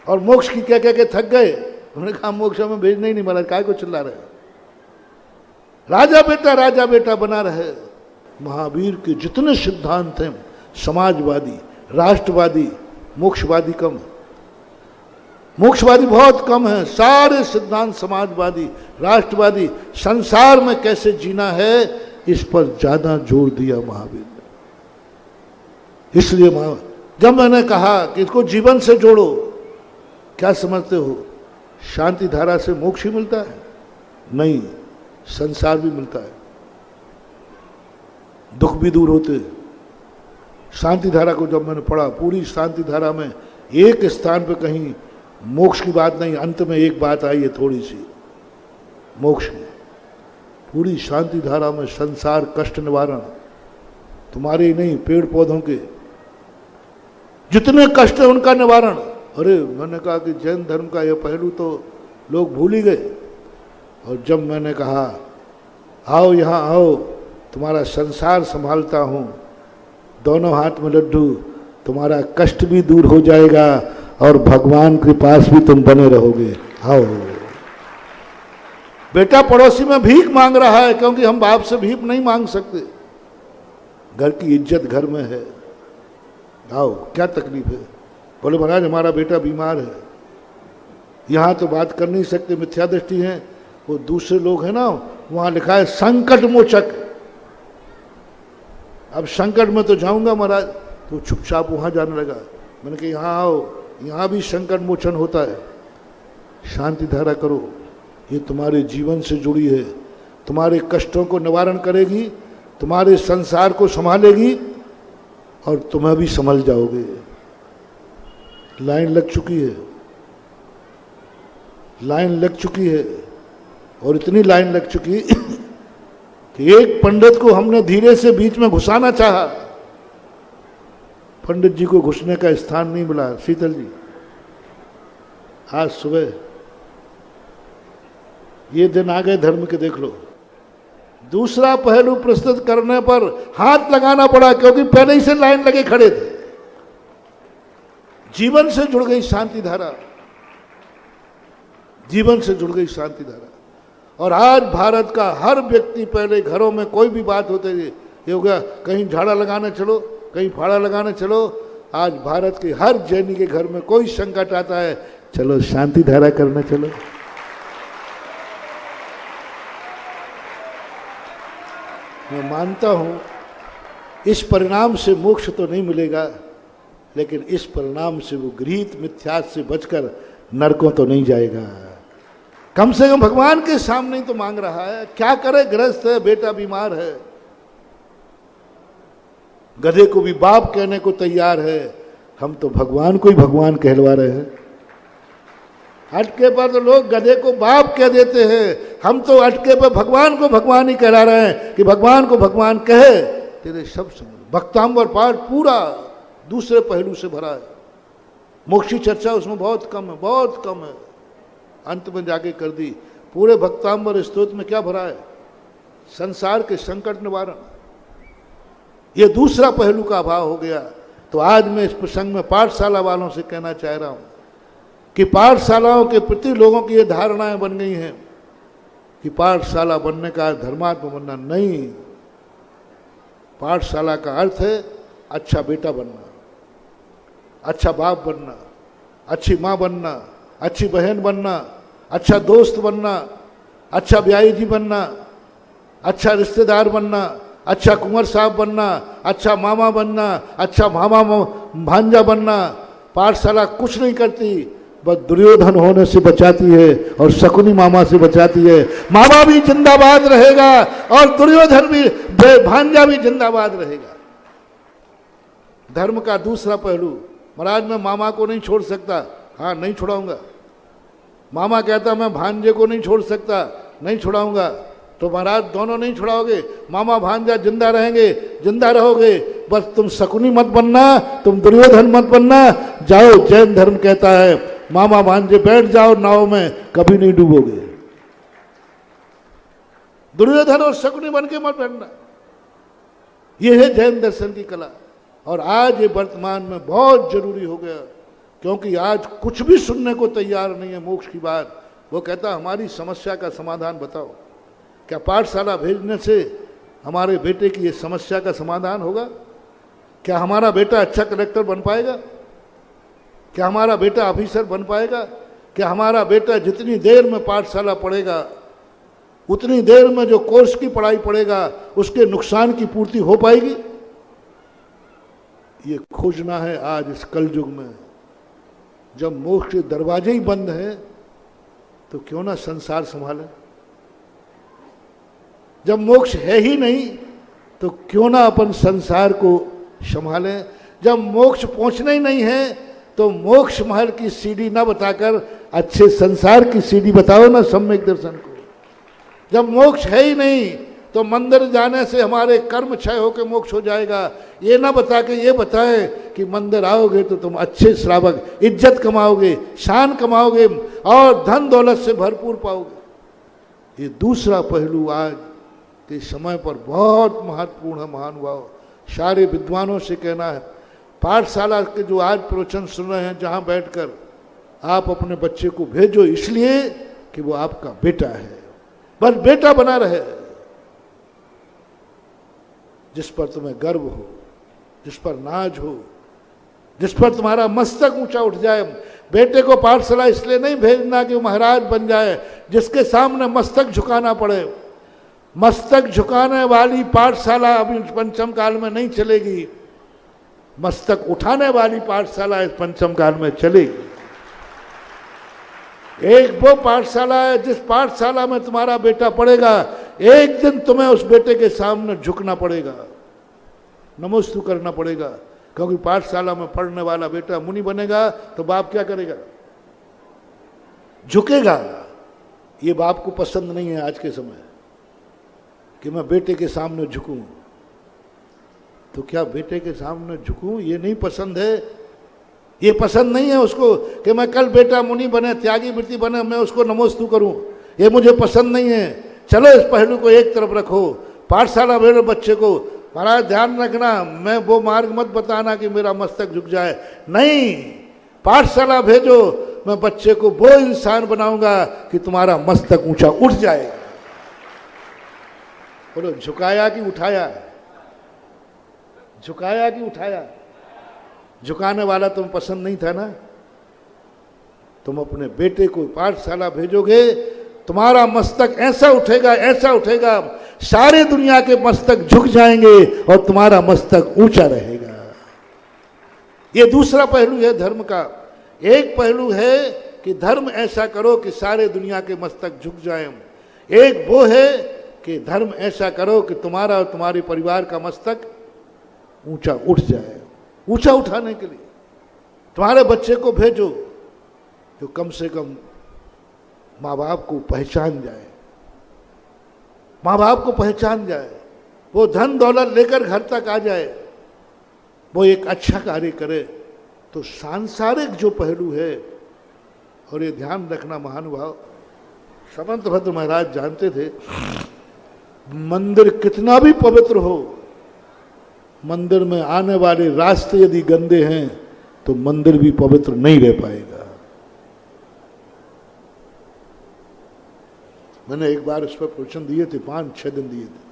और मोक्ष की कह के थक गए, उन्होंने कहा मोक्ष में भेजना ही नहीं महाराज, काय को चिल्ला रहे? राजा बेटा बना रहे। महावीर के जितने सिद्धांत हैं, समाजवादी, राष्ट्रवादी, मोक्षवादी कम है, मोक्षवादी बहुत कम है। सारे सिद्धांत समाजवादी, राष्ट्रवादी, संसार में कैसे जीना है इस पर ज्यादा जोर दिया महावीर ने। इसलिए जब मैंने कहा कि इसको जीवन से जोड़ो, क्या समझते हो शांति धारा से मोक्ष ही मिलता है? नहीं, संसार भी मिलता है, दुख भी दूर होते हैं। शांति धारा को जब मैंने पढ़ा, पूरी शांति धारा में एक स्थान पे कहीं मोक्ष की बात नहीं, अंत में एक बात आई है थोड़ी सी मोक्ष की। पूरी शांति धारा में संसार कष्ट निवारण, तुम्हारे ही नहीं पेड़ पौधों के जितने कष्ट है उनका निवारण। अरे मैंने कहा कि जैन धर्म का यह पहलू तो लोग भूल ही गए। और जब मैंने कहा आओ यहाँ आओ, तुम्हारा संसार संभालता हूँ, दोनों हाथ में लड्डू, तुम्हारा कष्ट भी दूर हो जाएगा और भगवान के पास भी तुम बने रहोगे, आओ। बेटा पड़ोसी में भीख मांग रहा है, क्योंकि हम बाप से भीख नहीं मांग सकते, घर की इज्जत घर में है, आओ क्या तकलीफ है? बोले महाराज हमारा बेटा बीमार है, यहाँ तो बात कर नहीं सकते, मिथ्या दृष्टि है। वो दूसरे लोग हैं ना, वहाँ लिखा है संकट मोचक। अब संकट में तो जाऊंगा महाराज, तो चुपचाप वहाँ जाने लगा। मैंने कहा यहाँ आओ, यहाँ भी संकट मोचन होता है। शांति धारा करो, ये तुम्हारे जीवन से जुड़ी है, तुम्हारे कष्टों को निवारण करेगी, तुम्हारे संसार को संभालेगी और तुम्हें भी संभल जाओगे। लाइन लग चुकी है, लाइन लग चुकी है, और इतनी लाइन लग चुकी कि एक पंडित को हमने धीरे से बीच में घुसाना चाहा, पंडित जी को घुसने का स्थान नहीं मिला। शीतल जी आज सुबह ये दिन आ गए धर्म के, देख लो। दूसरा पहलू प्रस्तुत करने पर हाथ लगाना पड़ा, क्योंकि पहले ही से लाइन लगे खड़े थे। जीवन से जुड़ गई शांति धारा, जीवन से जुड़ गई शांति धारा। और आज भारत का हर व्यक्ति, पहले घरों में कोई भी बात होती थी, ये हो गया कहीं झाड़ा लगाने चलो, कहीं फाड़ा लगाने चलो। आज भारत के हर जैनी के घर में कोई संकट आता है, चलो शांति धारा करने चलो। मैं मानता हूं इस परिणाम से मोक्ष तो नहीं मिलेगा, लेकिन इस परिणाम से वो गृहीत मिथ्यास से बचकर नरकों तो नहीं जाएगा। कम से कम भगवान के सामने ही तो मांग रहा है। क्या करे, गृहस्थ है, बेटा बीमार है, गधे को भी बाप कहने को तैयार है। हम तो भगवान को ही भगवान कहलवा रहे हैं। अटके पर तो लोग गधे को बाप कह देते हैं, हम तो अटके पर भगवान को भगवान ही कहला रहे हैं कि भगवान को भगवान कहे तेरे शब्द सुन। भक्तांबर पाठ पूरा दूसरे पहलू से भरा है। मोक्ष की चर्चा उसमें बहुत कम है, बहुत कम है, अंत में जाके कर दी। पूरे भक्तांबर स्तोत्र में क्या भरा है? संसार के संकट निवारण। ये दूसरा पहलू का अभाव हो गया। तो आज मैं इस प्रसंग में पाठशाला वालों से कहना चाह रहा हूं कि पाठशालाओं के प्रति लोगों की ये धारणाएं बन गई हैं कि पाठशाला बनने का धर्मात्मा बनना नहीं। पाठशाला का अर्थ है अच्छा बेटा बनना, अच्छा बाप बनना, अच्छी माँ बनना, अच्छी बहन बनना, अच्छा दोस्त बनना, अच्छा ब्याही जी बनना, अच्छा रिश्तेदार बनना, अच्छा कुंवर साहब बनना, अच्छा मामा बनना, अच्छा मामा भांजा बनना। पाठशाला कुछ नहीं करती, बस दुर्योधन होने से बचाती है और शकुनी मामा से बचाती है। मामा भी जिंदाबाद रहेगा और दुर्योधन भी, भांजा भी जिंदाबाद रहेगा। धर्म का दूसरा पहलू, महाराज मैं मामा को नहीं छोड़ सकता, हाँ नहीं छुड़ाऊंगा। मामा कहता मैं भांजे को नहीं छोड़ सकता, नहीं छुड़ाऊंगा। तो महाराज दोनों नहीं छुड़ाओगे, मामा भांजा जिंदा रहेंगे, जिंदा रहोगे। बस तुम शकुनी मत बनना, तुम दुर्योधन मत बनना। जाओ, जैन धर्म कहता है मामा भांजे बैठ जाओ नाव में, कभी नहीं डूबोगे। दुर्योधन और शकुनी बन के मत बैठना। यह है जैन दर्शन की कला। और आज ये वर्तमान में बहुत जरूरी हो गया, क्योंकि आज कुछ भी सुनने को तैयार नहीं है मोक्ष की बात। वो कहता हमारी समस्या का समाधान बताओ। क्या पाठशाला भेजने से हमारे बेटे की ये समस्या का समाधान होगा? क्या हमारा बेटा अच्छा कलेक्टर बन पाएगा? क्या हमारा बेटा ऑफिसर बन पाएगा? क्या हमारा बेटा जितनी देर में पाठशाला पढ़ेगा, उतनी देर में जो कोर्स की पढ़ाई पढ़ेगा, उसके नुकसान की पूर्ति हो पाएगी? ये खोजना है आज इस कलयुग में। जब मोक्ष के दरवाजे ही बंद हैं तो क्यों ना संसार संभालें। जब मोक्ष है ही नहीं तो क्यों ना अपन संसार को संभालें। जब मोक्ष पहुंचना ही नहीं है तो मोक्ष महल की सीढ़ी ना बताकर अच्छे संसार की सीढ़ी बताओ ना, सम्यक दर्शन को। जब मोक्ष है ही नहीं तो मंदिर जाने से हमारे कर्म क्षय होकर मोक्ष हो जाएगा, ये ना बता के ये बताएं कि मंदिर आओगे तो तुम अच्छे श्रावक, इज्जत कमाओगे, शान कमाओगे और धन दौलत से भरपूर पाओगे। ये दूसरा पहलू आज के समय पर बहुत महत्वपूर्ण है। महानुभाव, सारे विद्वानों से कहना है, पाठशाला के जो आज प्रवचन सुन रहे हैं, जहां बैठकर आप अपने बच्चे को भेजो, इसलिए कि वो आपका बेटा है, बस बेटा बना रहे, जिस पर तुम्हें गर्व हो, जिस पर नाज हो, जिस पर तुम्हारा मस्तक ऊंचा उठ जाए। बेटे को पाठशाला इसलिए नहीं भेजना कि वो महाराज बन जाए, जिसके सामने मस्तक झुकाना पड़े। मस्तक झुकाने वाली पाठशाला अभी पंचम काल में नहीं चलेगी, मस्तक उठाने वाली पाठशाला इस पंचम काल में चलेगी। एक वो पाठशाला है जिस पाठशाला में तुम्हारा बेटा पढ़ेगा, एक दिन तुम्हें उस बेटे के सामने झुकना पड़ेगा, नमोस्तु करना पड़ेगा। क्योंकि पाठशाला में पढ़ने वाला बेटा मुनि बनेगा तो बाप क्या करेगा? झुकेगा। ये बाप को पसंद नहीं है आज के समय कि मैं बेटे के सामने झुकूं। तो क्या बेटे के सामने झुकूं? ये नहीं पसंद है। ये पसंद नहीं है उसको कि मैं कल बेटा मुनि बने, त्यागी वृत्ति बने, मैं उसको नमोस्तु करूं। ये मुझे पसंद नहीं है। चलो इस पहलू को एक तरफ रखो, पाठशाला भेजो बच्चे को, महाराज ध्यान रखना, मैं वो मार्ग मत बताना कि मेरा मस्तक झुक जाए। नहीं, पाठशाला भेजो, मैं बच्चे को वो इंसान बनाऊंगा कि तुम्हारा मस्तक ऊंचा उठ जाएगा। बोलो, झुकाया कि उठाया? झुकाया कि उठाया? झुकाने वाला तुम पसंद नहीं था ना। तुम अपने बेटे को पाठशाला भेजोगे, तुम्हारा मस्तक ऐसा उठेगा, ऐसा उठेगा, सारे दुनिया के मस्तक झुक जाएंगे और तुम्हारा मस्तक ऊंचा रहेगा। ये दूसरा पहलू है धर्म का। एक पहलू है कि धर्म ऐसा करो कि सारे दुनिया के मस्तक झुक जाएं। एक वो है कि धर्म ऐसा करो कि तुम्हारा और तुम्हारे परिवार का मस्तक ऊंचा उठ जाए, ऊंचा उठाने के लिए तुम्हारे बच्चे को भेजो जो कम से कम माँ बाप को पहचान जाए, माँ बाप को पहचान जाए, वो धन दौलत लेकर घर तक आ जाए, वो एक अच्छा कार्य करे। तो सांसारिक जो पहलू है, और ये ध्यान रखना महानुभाव, समंत भद्र महाराज जानते थे मंदिर कितना भी पवित्र हो, मंदिर में आने वाले रास्ते यदि गंदे हैं तो मंदिर भी पवित्र नहीं रह पाएगा। मैंने एक बार इस पर प्रवचन दिए थे, 5-6 दिन दिए थे।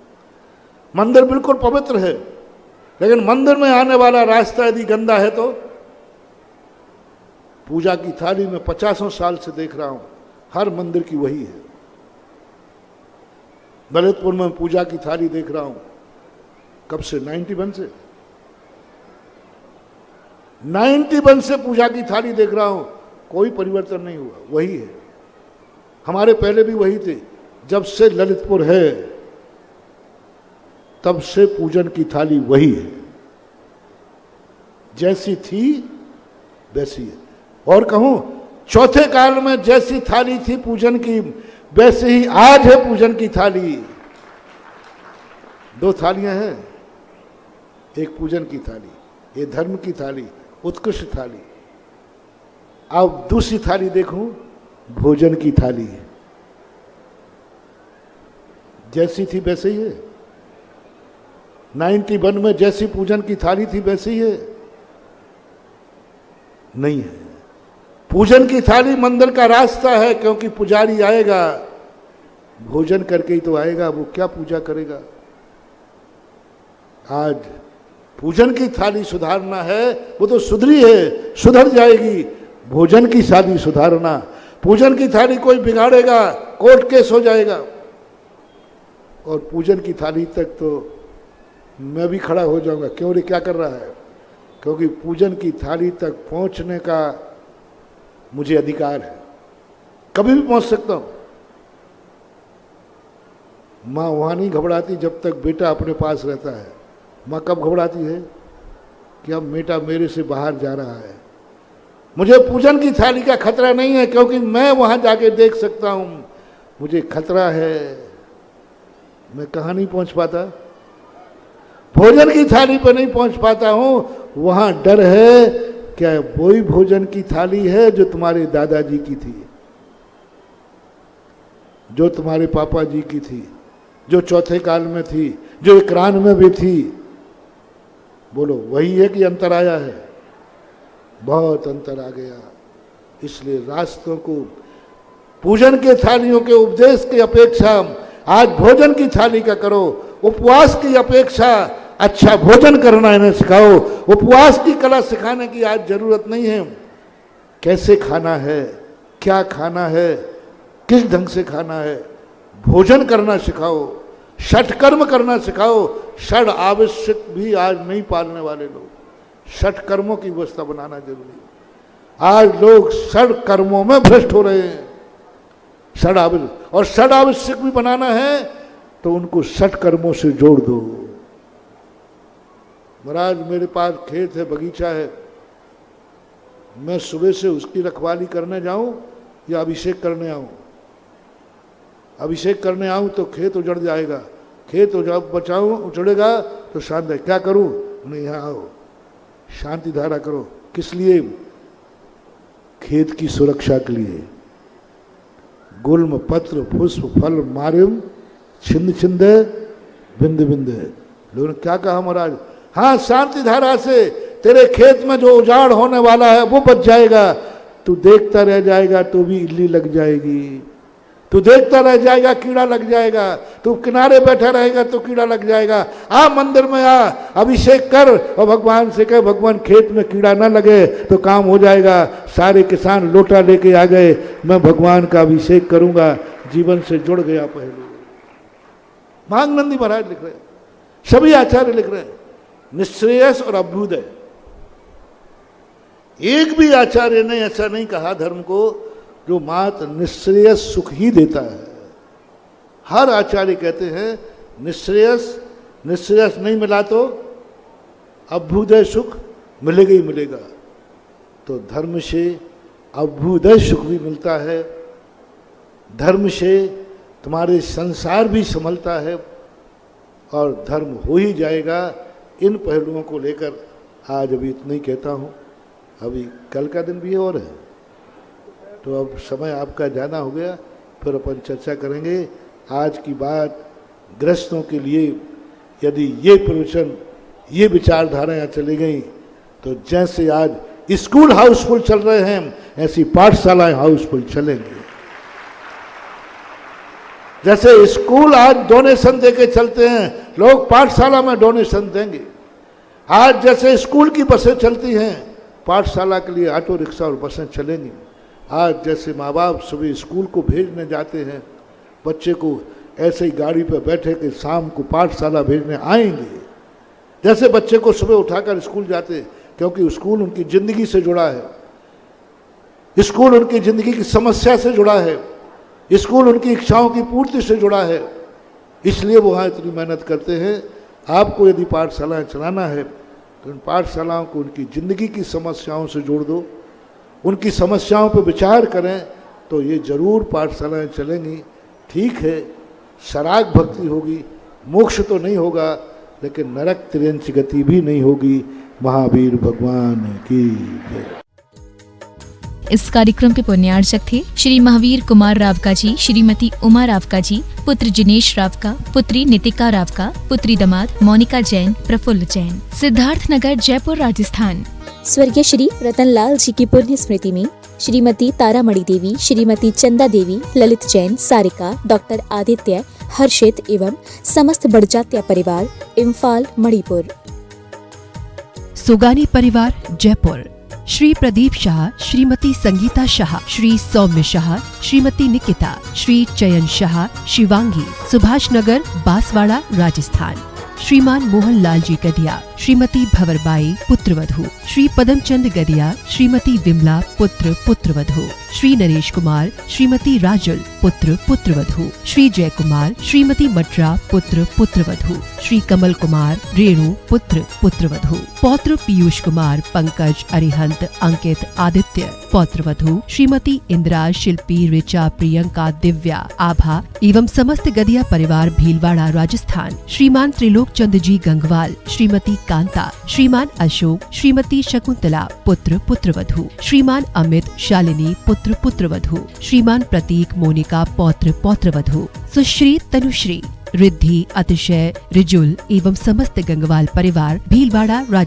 मंदिर बिल्कुल पवित्र है, लेकिन मंदिर में आने वाला रास्ता यदि गंदा है तो, पूजा की थाली में 50 साल से देख रहा हूं, हर मंदिर की वही है। ललितपुर में पूजा की थाली देख रहा हूं, कब से? 91 से 91 से पूजा की थाली देख रहा हूं, कोई परिवर्तन नहीं हुआ, वही है। हमारे पहले भी वही थे। जब से ललितपुर है तब से पूजन की थाली वही है, जैसी थी वैसी है। और कहूं, चौथे काल में जैसी थाली थी पूजन की, वैसे ही आज है पूजन की थाली। 2 थालियां हैं, एक पूजन की थाली, ये धर्म की थाली, उत्कृष्ट थाली। अब दूसरी थाली देखूं, भोजन की थाली है, जैसी थी वैसे ही है। 91 में जैसी पूजन की थाली थी वैसी ही है, नहीं है। पूजन की थाली मंदिर का रास्ता है, क्योंकि पुजारी आएगा भोजन करके ही तो आएगा, वो क्या पूजा करेगा। आज पूजन की थाली सुधारना है, वो तो सुधरी है, सुधर जाएगी। भोजन की थाली सुधारना, पूजन की थाली कोई बिगाड़ेगा कोर्ट केस हो जाएगा। और पूजन की थाली तक तो मैं भी खड़ा हो जाऊंगा, क्यों रे क्या कर रहा है, क्योंकि पूजन की थाली तक पहुंचने का मुझे अधिकार है, कभी भी पहुंच सकता हूं। माँ वहां नहीं घबराती जब तक बेटा अपने पास रहता है। माँ कब घबराती है कि अब बेटा मेरे से बाहर जा रहा है। मुझे पूजन की थाली का खतरा नहीं है, क्योंकि मैं वहां जाके देख सकता हूं। मुझे खतरा है, मैं कहाँ नहीं पहुंच पाता, भोजन की थाली पर नहीं पहुंच पाता हूं। वहां डर है, क्या वही भोजन की थाली है जो तुम्हारे दादाजी की थी, जो तुम्हारे पापा जी की थी, जो चौथे काल में थी, जो 91 में भी थी। बोलो वही है कि अंतर आया है? बहुत अंतर आ गया। इसलिए रास्तों को पूजन के थालियों के उपदेश की अपेक्षा आज भोजन की थाली का करो। उपवास की अपेक्षा अच्छा भोजन करना इन्हें सिखाओ। उपवास की कला सिखाने की आज जरूरत नहीं है। कैसे खाना है, क्या खाना है, किस ढंग से खाना है, भोजन करना सिखाओ, षटकर्म करना सिखाओ। षड आवश्यक भी आज नहीं पालने वाले लोग, षटकर्मों की व्यवस्था बनाना जरूरी है। आज लोग षड कर्मों में भ्रष्ट हो रहे हैं। षड आवश्यक, और षड आवश्यक भी बनाना है तो उनको षट कर्मों से जोड़ दो। महाराज मेरे पास खेत है, बगीचा है, मैं सुबह से उसकी रखवाली करने जाऊं या अभिषेक करने आऊं? अभिषेक करने आऊं तो खेत उजड़ जाएगा, खेत बचाऊं उजड़ेगा तो शांति। क्या करूं? नहीं, यहाँ आओ, शांति धारा करो। किस लिए? खेत की सुरक्षा के लिए। गुल्म पत्र पुष्प फल मार्यम छिंद छिंद बिंद बिंद। लोगों ने क्या कहा महाराज? हाँ, शांति धारा से तेरे खेत में जो उजाड़ होने वाला है वो बच जाएगा। तू देखता रह जाएगा तो भी इल्ली लग जाएगी, तू देखता रह जाएगा कीड़ा लग जाएगा, तू किनारे बैठा रहेगा तो कीड़ा लग जाएगा। आ मंदिर में आ, अभिषेक कर और भगवान से कह भगवान खेत में कीड़ा ना लगे तो काम हो जाएगा। सारे किसान लोटा लेके आ गए, मैं भगवान का अभिषेक करूंगा। जीवन से जुड़ गया पहलू। मांगनंदी महाराज लिख रहे हैं, सभी आचार्य लिख रहे हैं, निश्रेयस और अभ्युदय। एक भी आचार्य ने ऐसा नहीं कहा धर्म को जो मात्र निश्रेयस सुख ही देता है। हर आचार्य कहते हैं निश्रेयस नहीं मिला तो अभ्युदय सुख मिलेगा ही मिलेगा। तो धर्म से अभ्युदय सुख भी मिलता है, धर्म से तुम्हारे संसार भी संभलता है और धर्म हो ही जाएगा। इन पहलुओं को लेकर आज अभी इतना ही कहता हूँ। अभी कल का दिन भी और है, तो अब समय आपका ज़्यादा हो गया, फिर अपन चर्चा करेंगे। आज की बात गृहस्थों के लिए यदि ये प्रवचन, ये विचारधाराएँ चली गई तो जैसे आज स्कूल हाउसफुल चल रहे हैं, ऐसी पाठशालाएं हाउसफुल चलेंगी। जैसे स्कूल आज डोनेशन देके चलते हैं, लोग पाठशाला में डोनेशन देंगे। आज जैसे स्कूल की बसें चलती हैं, पाठशाला के लिए ऑटो रिक्शा और बसें चलेंगी। आज जैसे माँ बाप सुबह स्कूल को भेजने जाते हैं, बच्चे को ऐसे ही गाड़ी पर बैठे कि शाम को पाठशाला भेजने आएंगे। जैसे बच्चे को सुबह उठाकर स्कूल जाते, क्योंकि स्कूल उनकी ज़िंदगी से जुड़ा है, स्कूल उनकी ज़िंदगी की समस्या से जुड़ा है, स्कूल उनकी इच्छाओं की पूर्ति से जुड़ा है, इसलिए वो वहाँ इतनी मेहनत करते हैं। आपको यदि पाठशालाएँ चलाना है तो उन पाठशालाओं को उनकी ज़िंदगी की समस्याओं से जोड़ दो, उनकी समस्याओं पर विचार करें, तो ये जरूर पाठशालाएँ चलेंगी। ठीक है, शराग भक्ति होगी, मोक्ष तो नहीं होगा, लेकिन नरक तिर्यंच गति भी नहीं होगी। महावीर भगवान की जय। इस कार्यक्रम के पुण्यार्चक थे श्री महावीर कुमार रावका जी, श्रीमती उमा रावका जी, पुत्र जिनेश रावका, पुत्री नितिका रावका, पुत्री दामाद मोनिका जैन, प्रफुल्ल जैन, सिद्धार्थ नगर, जयपुर, राजस्थान। स्वर्गीय श्री रतनलाल जी की पुण्य स्मृति में श्रीमती तारामणि देवी, श्रीमती चंदा देवी, ललित जैन, सारिका, डॉक्टर आदित्य, हर्षित एवं समस्त बड़जात्या परिवार, इम्फाल, मणिपुर। सुगानी परिवार, जयपुर। श्री प्रदीप शाह, श्रीमती संगीता शाह, श्री सौम्य शाह, श्रीमती निकिता, श्री चयन शाह, शिवांगी, सुभाष नगर, बांसवाड़ा, राजस्थान। श्रीमान मोहन लाल जी गदिया, श्रीमती भंवरबाई, पुत्रवधू। श्री पदमचंद गदिया, श्रीमती विमला, पुत्र पुत्रवधू। श्री नरेश कुमार, श्रीमती राजुल, पुत्र पुत्रवधू। श्री जय कुमार, श्रीमती मटरा, पुत्र पुत्रवधू। श्री कमल कुमार, रेणु, पुत्र पुत्रवधू। पौत्र पीयूष कुमार, पंकज, अरिहंत, अंकित, आदित्य, पौत्रवधू। श्रीमती इंदिरा, शिल्पी, ऋचा, प्रियंका, दिव्या, आभा एवं समस्त गदिया परिवार, भीलवाड़ा, राजस्थान। श्रीमान त्रिलोक चंद जी गंगवाल, श्रीमती कांता, श्रीमान अशोक, श्रीमती शकुंतला, पुत्र पुत्रवधू। श्रीमान अमित, शालिनी, पुत्र पुत्रवधू। श्रीमान प्रतीक, मोनिका, पौत्र पौत्रवधू। सुश्री तनुश्री, रिद्धि, अतिशय, रिजुल एवं समस्त गंगवाल परिवार, भीलवाड़ा,